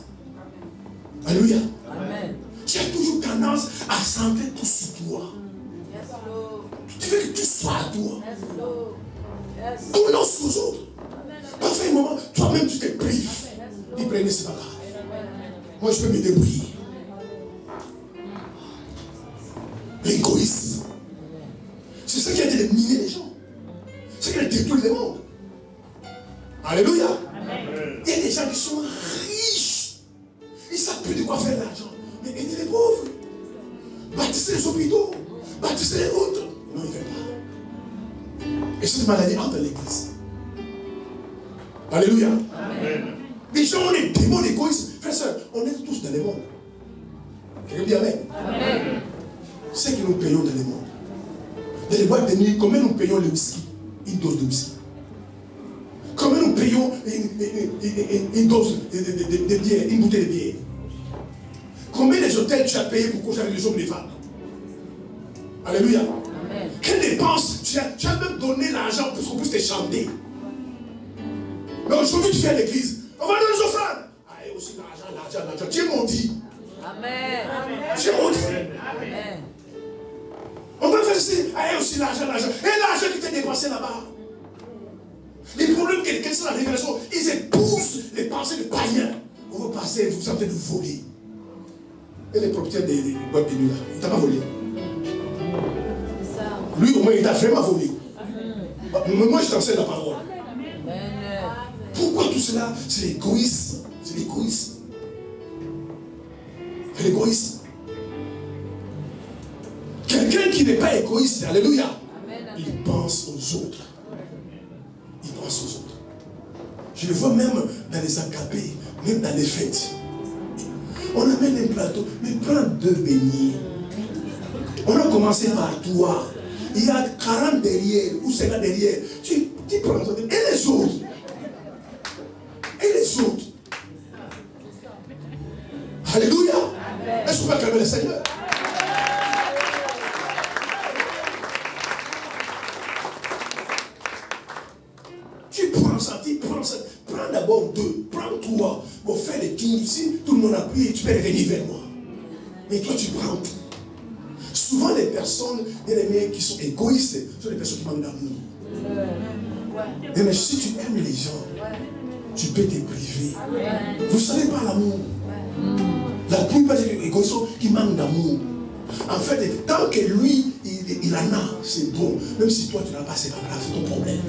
Alléluia. Amen. Tu as toujours tendance à centrer tout sur toi. Tu veux que tout soit à toi. Donnons aux autres. Parfois, un moment, toi-même, tu te prives. Dis, prenez, c'est pas grave. Moi, je peux me débrouiller. L'égoïsme. C'est ça qui a été de miner les gens. C'est ça qui a détruit le monde. Alléluia. Il y a des gens qui sont riches. Ils ne savent plus de quoi faire l'argent. Mais aidez les pauvres. Bâtissez les hôpitaux. Bâtissez les routes. Non, il ne fait pas. Et cette maladie entre dans l'église. Alléluia. Amen. Les gens ont des démons d'égoïsme. Frères et sœurs, on est tous dans le monde. Quelqu'un dit amen. Amen. C'est que nous payons dans le monde. Dans les boîtes de nuit, combien nous payons le whisky? Une dose de whisky. Combien nous payons une dose de bière, une bouteille de bière? Combien des hôtels tu as payé pour coucher avec les hommes et les femmes? Alléluia. Amen. Quelle dépense? Tu as même donné l'argent pour qu'on puisse te chanter. Mais aujourd'hui, tu viens à l'église. On va donner les offrandes. Ah, et aussi l'argent. Tu es maudit. Amen. Tu es maudit. Amen. On va faire ceci. Ah, et aussi l'argent. Et l'argent qui t'est dépensé là-bas. Les problèmes que c'est la révélation, ils épousent les pensées de païens. On va passer, vous savez, de voler. Et les propriétaires des boîtes de nuit là, il ne t'a pas volé. Lui, au moins, il t'a vraiment volé. Moi, je t'enseigne la parole. Amen. Pourquoi tout cela? C'est l'égoïsme. C'est l'égoïsme. C'est l'égoïsme. Quelqu'un qui n'est pas égoïste, alléluia, il pense aux autres. Il pense aux autres. Je le vois même dans les acapés, même dans les fêtes. On amène un plateau, mais prends 2 beignets. On a commencé par toi. Il y a 40 derrière, ou 50 derrière. Tu prends ça. Et les autres? Et les autres? Alléluia. Est-ce qu'on va calmer le Seigneur? Tu prends ça, prends d'abord 2, prends 3. Bon, fais les kings ici, tout le monde a pris et tu peux revenir vers moi. Mais toi, tu prends tout. Souvent, les personnes, bien-aimées, qui sont égoïstes, sont les personnes qui manquent d'amour. Mais si tu aimes les gens, tu peux te priver. Vous ne savez pas l'amour. La plupart des égoïstes qui manquent d'amour. En fait, tant que lui, il en a, c'est bon. Même si toi, tu n'as pas, c'est pas grave, c'est ton problème.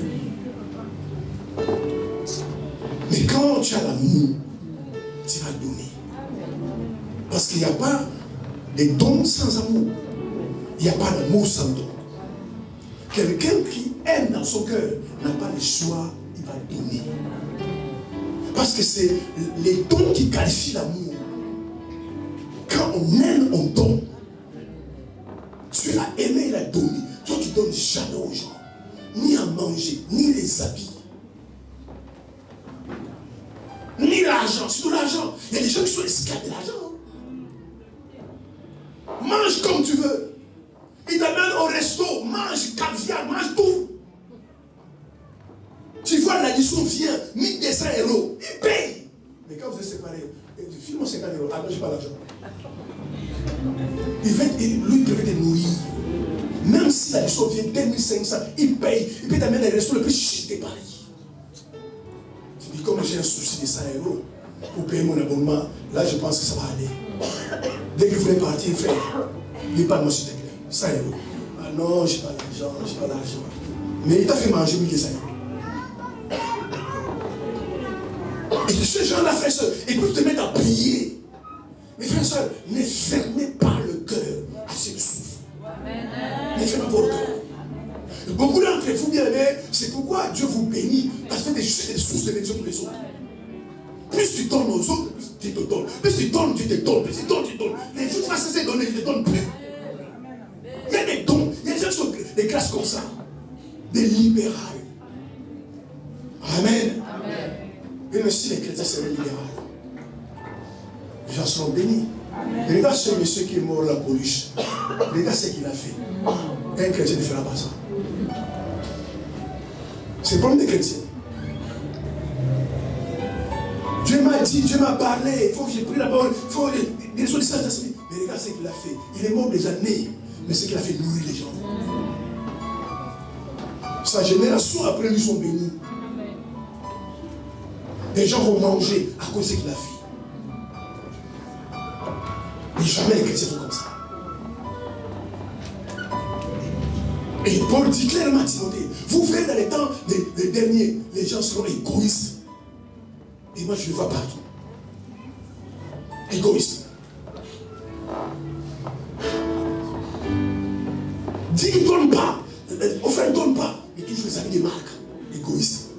Mais quand tu as l'amour, tu vas donner. Parce qu'il n'y a pas de dons sans amour. Il n'y a pas d'amour sans don. Quelqu'un qui aime dans son cœur n'a pas le choix, il va donner. Parce que c'est les dons qui qualifient l'amour. Quand on aime, on donne. Tu as aimé, il a donné. Toi, tu ne donnes jamais aux gens. Ni à manger, ni les habits. Ni l'argent, surtout l'argent. Il y a des gens qui sont esclaves de l'argent. Mange comme tu veux. Il t'amène au resto, mange caviar, mange tout. Tu vois l'addition vient, 1200 €. Il paye. Mais quand vous êtes séparés, filme-moi 50 €. Ah non, je n'ai pas l'argent. Lui, il peut te nourrir. Même si l'addition vient 2500, il paye. Il peut t'amener au resto le plus chic de Paris. Tu dis, comme j'ai un souci de 100 € pour payer mon abonnement, là je pense que ça va aller. Dès que vous voulez partir, frère, dis pas moi s'il te plaît. 100 €. Ah non, je n'ai pas l'argent, je n'ai pas l'argent. Mais il t'a fait manger 1200 €. Et ce genre-là, frère, ils peuvent te mettre à prier. Mais frère, soeur, ne fermez pas le cœur à ce souffle. Ne fermez pas le cœur. Beaucoup d'entre vous, bien aimés, c'est pourquoi Dieu vous bénit. Parce que vous êtes des sources de bénédiction pour les autres. Plus tu donnes aux autres, plus tu te donnes. Plus tu donnes, tu te donnes. Plus tu donnes, tu te donnes. Les autres vont cesser de donner, tu te donnes plus. Il y a des dons. Il y a des gens qui sont des classes comme ça. Des libérales. Amen. Et même si les chrétiens seraient libérales, les gens seront bénis. Et regarde ce monsieur qui est mort là pour lui. Regarde ce qu'il a fait. Un chrétien ne fera pas ça. C'est le problème des chrétiens. Dieu m'a dit, Dieu m'a parlé, il faut que j'ai pris la parole, il faut des choses de l'esprit. Mais regarde ce qu'il a fait. Il est mort des années, mais ce qu'il a fait nourrir les gens. Sa génération après lui sont bénis. Des gens vont manger à cause de ce qu'il a fait. Mais jamais les chrétiens sont comme ça. Et Paul dit clairement à Timothée, vous verrez dans les temps des derniers, les gens seront égoïstes. Et moi je le vois partout. Égoïste. Dis ne donne pas. Enfin ne donne pas. Mais toujours les amis des marques. Égoïste.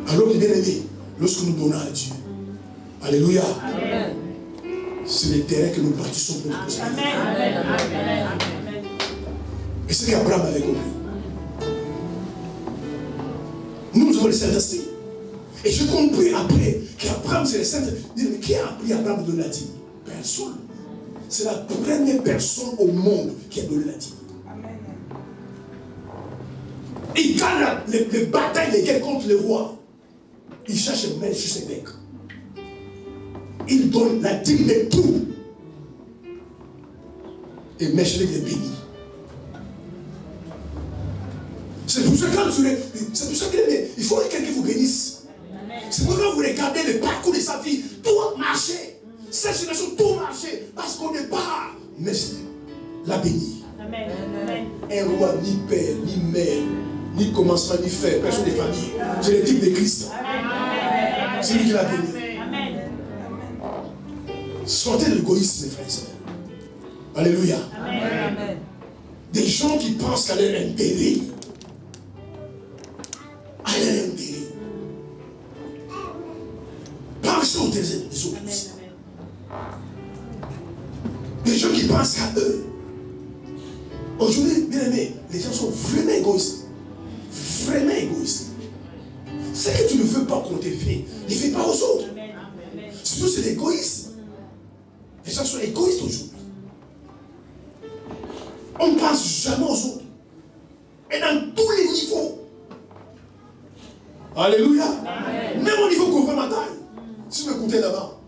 Alors les bien-aimés, lorsque nous donnons à Dieu, alléluia, c'est le terrain que nous bâtissons pour notre prospérité. Et c'est qu'Abraham avait compris. Nous avons les Saint-Esprit. Et j'ai compris après qu'Abraham c'est le Saint-Esprit. Mais qui a appris à Abraham de donner la dîme? Personne. c'est la première personne au monde qui a donné la dîme. Il gagne les batailles, les guerres contre les rois. Il cherche un maître sur ses becs. Il donne la dîme de tout. Et Melchizedek les bénit. C'est pour ça qu'il faut que quelqu'un vous bénisse. C'est pourquoi vous regardez le parcours de sa vie, tout marchait. Cette génération, tout marchait. Parce qu'au départ, Melchizedek l'a béni. Amen. Un roi, ni père, ni mère, ni commencement, ni fin, personne de famille. C'est le type de Christ. C'est lui qui l'a béni. Sortez de l'égoïsme, mes frères et sœurs. Alléluia. Amen. Des gens qui pensent qu'à leur intérêt. À leur intérêt. Pensez aux des autres. Des gens qui pensent qu'à eux. Aujourd'hui, bien aimé, les gens sont vraiment égoïstes. Vraiment égoïstes. Ce que tu ne veux pas qu'on te fait, ne fais pas aux autres. Surtout c'est l'égoïsme. Les gens sont égoïstes aujourd'hui. On ne pense jamais aux autres. Et dans tous les niveaux. Alléluia. Amen. Même au niveau gouvernemental. Si vous m'écoutez là-bas.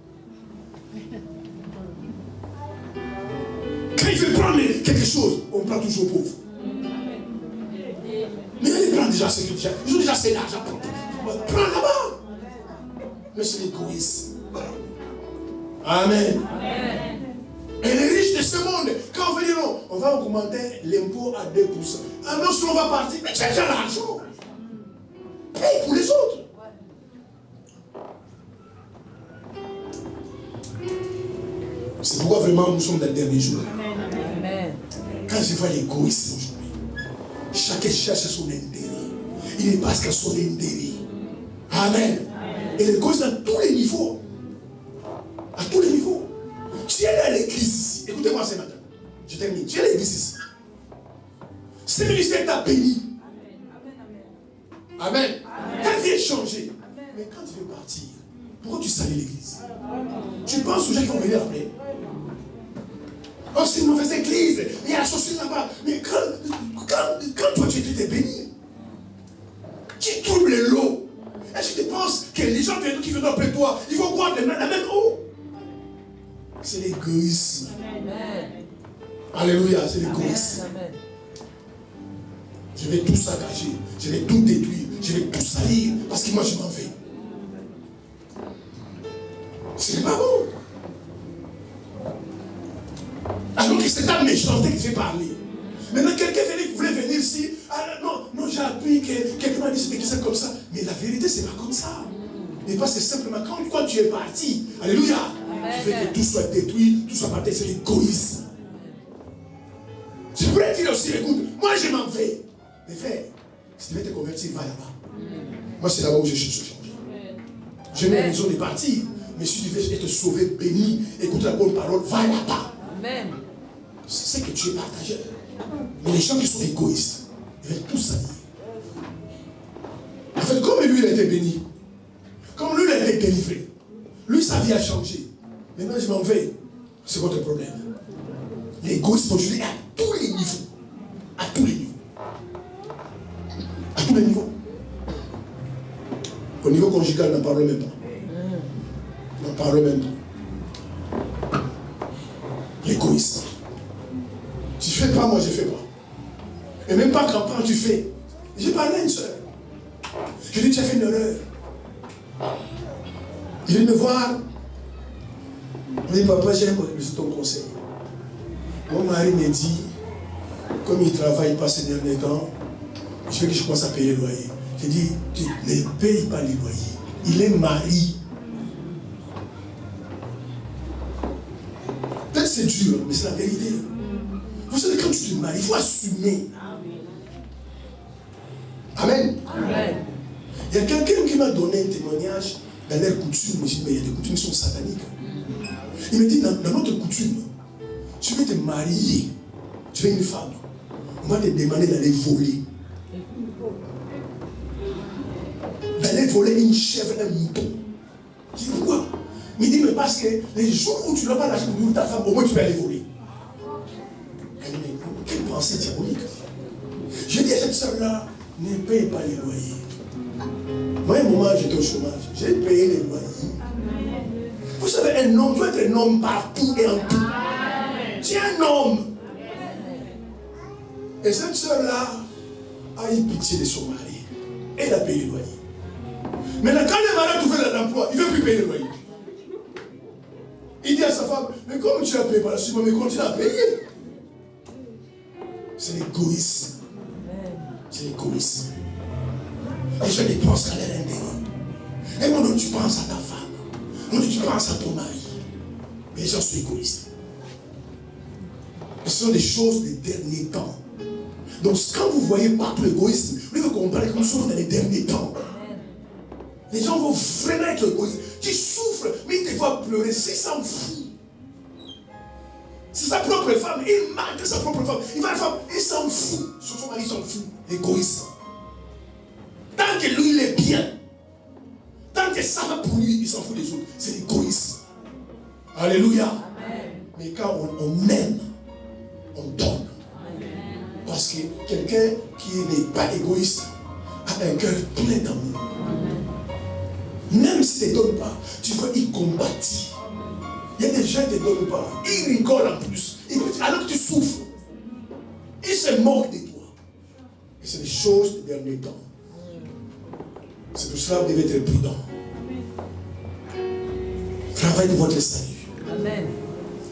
Quand il veut prendre quelque chose, on prend toujours aux pauvres. Mais ils prennent déjà ce qu'ils ont. Ils ont déjà assez d'argent. Prends là-bas. Mais c'est l'égoïsme. Amen. Et les riches de ce monde, quand on veut dire non, on va augmenter l'impôt à 2%. Ah non, si on va partir, mais tu as déjà l'argent. Paye pour les autres. C'est pourquoi vraiment nous sommes dans le dernier jour. Amen. Quand je vois l'égoïsme aujourd'hui, chacun cherche son intérêt. Il n'est pas qu'à son intérêt. Amen. Et l'égoïsme dans tous les niveaux. À tous les niveaux. Tu es à l'église ici. Écoutez-moi ce matin. Je termine. Tu es à l'église ici. Ce ministère t'a béni. Amen. Ta vie est changée. Mais quand tu veux partir, pourquoi tu salis l'église? Tu penses aux gens qui vont venir après? Oh, c'est une mauvaise église. Il y a la chaussure là-bas. Mais quand toi tu es béni, tu troubles l'eau. Est-ce que tu penses que les gens qui viennent après toi, ils vont boire la même eau? C'est l'égoïsme. Alléluia, c'est l'égoïsme. Je vais tout saccager, je vais tout détruire, je vais tout salir, parce que moi je m'en vais. Ce n'est pas bon. Alors que c'est ta méchanceté qui fait parler. Maintenant, quelqu'un voulait venir ici. Ah, non, j'ai appris que quelqu'un m'a dit que c'est comme ça. Mais la vérité, c'est pas comme ça. Mais pas c'est simplement quand tu es parti. Alléluia. Tu veux que tout soit détruit, tout soit parti, c'est l'égoïsme. Je pourrais dire aussi, écoute, moi je m'en vais. Mais frère, si tu veux te convertir, va là-bas. Moi, c'est là-bas où je cherche à changer. J'ai une raison de partir. Mais si tu veux être sauvé, béni, écoute la bonne parole, va là-bas. Amen. C'est que tu es partageur. Mais les gens qui sont égoïstes, ils veulent tout salir. En fait, comme lui, il a été béni, comme lui, il a été délivré, lui, sa vie a changé. Maintenant, je m'en vais. C'est votre problème. L'égoïsme aujourd'hui à tous les niveaux. À tous les niveaux. À tous les niveaux. Au niveau conjugal, n'en parle même pas. N'en parle même pas. L'égoïsme. Tu fais pas, moi je fais pas. Et même pas quand tu fais. J'ai parlé à une soeur. Je lui ai dit, tu as fait une erreur. Il vient me voir. Il me dit, papa, j'aime ton conseil. Mon mari me dit, comme il travaille pas ces derniers temps, je veux que je commence à payer le loyer. J'ai dit, tu ne payes pas les loyers. Il est mari. Peut-être c'est dur, mais c'est la vérité. Vous savez, quand tu te maries, il faut assumer. Amen. Amen. Il y a quelqu'un qui m'a donné un témoignage dans leur coutume. Mais j'ai dit, mais il y a des coutumes qui sont sataniques. Il me dit, dans notre coutume, tu veux te marier, tu es une femme, on va te demander d'aller voler. D'aller voler une chèvre, un mouton. Je dis, pourquoi? Il me dit, mais parce que les jours où tu n'as pas l'argent pour ta femme, au moins tu peux aller voler. pensée diabolique. Je dis à cette soeur-là, ne paye pas les loyers. Moi, à un moment, j'étais au chômage. J'ai payé les loyers. Vous savez, un homme doit être un homme partout et en tout. Tu es un homme. Et cette soeur-là a eu pitié de son mari. Et elle a payé le loyer. Maintenant, quand le mari a trouvé l'emploi, il ne veut plus payer le loyer. Il dit à sa femme, mais comme tu as payé par la suite, mais continue à payer. C'est l'égoïsme. C'est l'égoïsme. Les gens ne pensent qu'à leur intérêt. Et maintenant, tu penses à ta femme. Maintenant, tu penses à ton mari. Mais les gens sont égoïstes. Et ce sont des choses des derniers temps. Donc, quand vous voyez partout l'égoïsme, vous devez comprendre que nous sommes dans les derniers temps. Les gens vont vraiment être égoïstes. Tu souffres, mais il te voit pleurer. C'est s'en fout. C'est sa propre femme. Il marque sa propre femme. Il va la femme, il s'en fout. Son mari s'en fout. Égoïste. Tant que lui, il est bien. Tant que ça va pour lui, il s'en fout des autres. C'est l'égoïsme. Alléluia. Amen. Mais quand on aime, on donne. Parce que quelqu'un qui n'est pas égoïste a un cœur plein d'amour. Même s'il ne te donne pas, tu vois, il combattit. Il y a des gens qui ne te donnent pas. Ils rigolent en plus. Alors que tu souffres. Ils se moquent de toi. Et c'est des choses des derniers temps. C'est pour cela que vous devez être prudent. Travaillez de votre salut. Amen.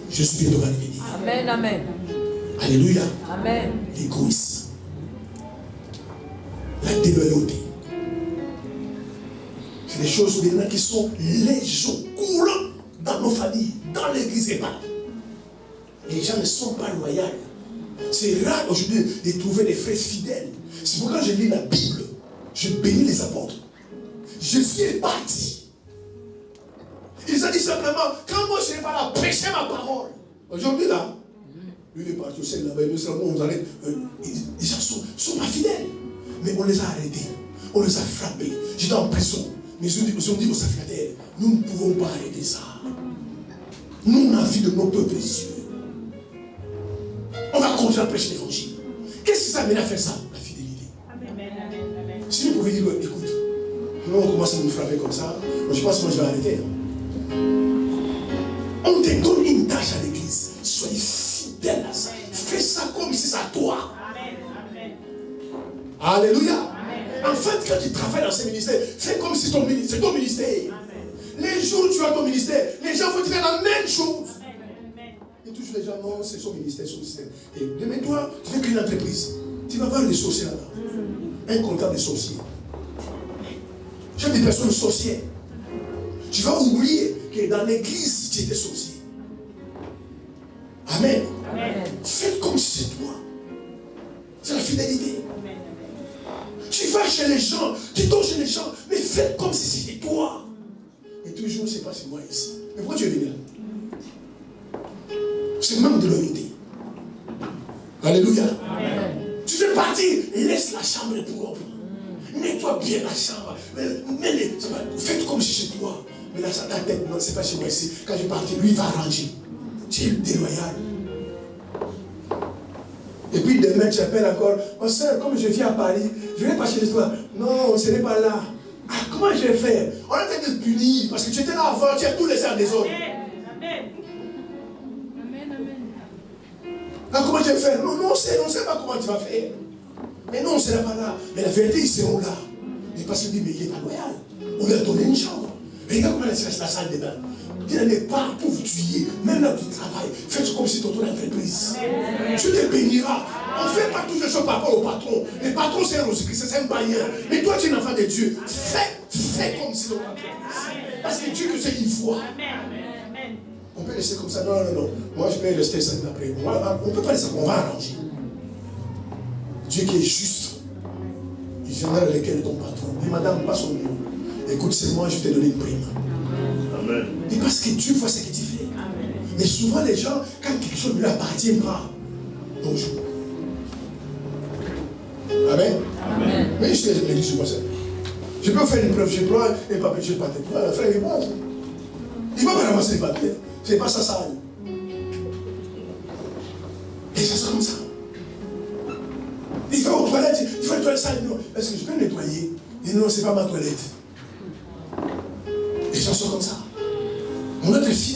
Je suis bientôt arrivé. Amen, amen. Alléluia. Amen. L'égoïsme. La déloyauté. C'est des choses maintenant qui sont légion, courantes dans nos familles, dans l'église et pas. Les gens ne sont pas loyaux. C'est rare aujourd'hui de trouver des frères fidèles. C'est pourquoi je lis la Bible. Je bénis les apôtres. Jésus est parti. Il a dit simplement, quand moi je n'ai pas là, prêcher ma parole. Aujourd'hui là, lui il est parti au ciel là-bas, nous savons, on arrête. Les gens sont pas fidèles. Mais on les a arrêtés. On les a frappés. J'étais en prison. Mais ils ont dit aux sacrificateurs, nous ne pouvons pas arrêter ça. Nous, on a envie de nos peuples précieux. On va continuer à prêcher l'évangile. Qu'est-ce que ça mène à faire ça? La fidélité. Amen. Si vous pouvez dire, écoute, nous on commence à nous frapper comme ça, je pense que moi je vais arrêter. On te donne une tâche à l'église. Soyez fidèle à ça. Fais ça comme si c'est à toi. Amen. Alléluia. En fait, quand tu travailles dans ce ministère, fais comme si c'est ton ministère. Amen. Les jours où tu as ton ministère, les gens vont te faire la même chose. Amen. Et toujours les gens, non, c'est son ministère, son ministère. Et demain, toi, tu fais qu'une entreprise. Tu vas voir des sorciers là-bas. Un comptable de sorciers. J'ai des personnes sorcières. Tu vas oublier que dans l'église, tu étais sorcier. Amen. Amen. Faites comme si c'est toi. C'est la fidélité. Amen. Tu vas chez les gens, tu donnes chez les gens, mais faites comme si c'était toi. Et toujours, c'est pas c'est moi ici. Mais pourquoi tu es venu là? C'est même de loyauté. Alléluia. Amen. Tu veux partir, laisse la chambre propre. Nettoie bien la chambre. Faites comme si c'est toi. Mais là, ta tête, non, c'est pas chez moi ici. Quand je partais, lui, il va arranger. Tu es déloyal. Et puis demain, tu appelles encore. Oh soeur, comme je viens à Paris, je vais pas chez toi. Non, ce n'est pas là. Ah, comment je vais faire? On a fait de punir parce que tu étais là avant, tu as tout laissé en désordre. Amen. Ah, comment je vais faire? Non, on ne sait pas comment tu vas faire. Mais non, c'est là pas là. Mais la vérité, ils seront là. Mais parce qu'il dit, mais il n'est pas loyal. On lui a donné une chambre. Mais regarde comment c'est la salle de bain. Il n'est pas pour vous tuer. Même là où tu travailles, faites comme si tu étais ton entreprise. Tu te béniras. On ne fait pas toutes les choses par rapport au patron. Le patron, c'est un Jésus-Christ, c'est un païen. Mais toi, tu es un enfant de Dieu. Fais comme si ton entreprise. Parce que Dieu, c'est une foi. On peut rester comme ça. Non. Moi, je vais rester 5 ans après. On ne peut pas laisser ça. On va arranger. Dieu qui est juste. Il viendra avec lequel ton patron. Dis, madame, passe au bureau. Écoute, c'est moi, je vais te donner une prime. Amen. Et parce que Dieu voit ce que tu fais. Amen. Mais souvent, les gens, quand quelque chose ne lui appartient pas, bonjour. Amen. Amen. Mais je ne dis pas ça. Je peux faire une preuve, je prends un papier, je ne pas. Le frère, il va. Il ne va pas ramasser les papiers. Ce n'est pas ça, ça. Et ça, c'est comme ça. toilette sale. Non, est-ce que je peux nettoyer? Il dit non, c'est pas ma toilette. Les gens sont comme ça. On a des filles.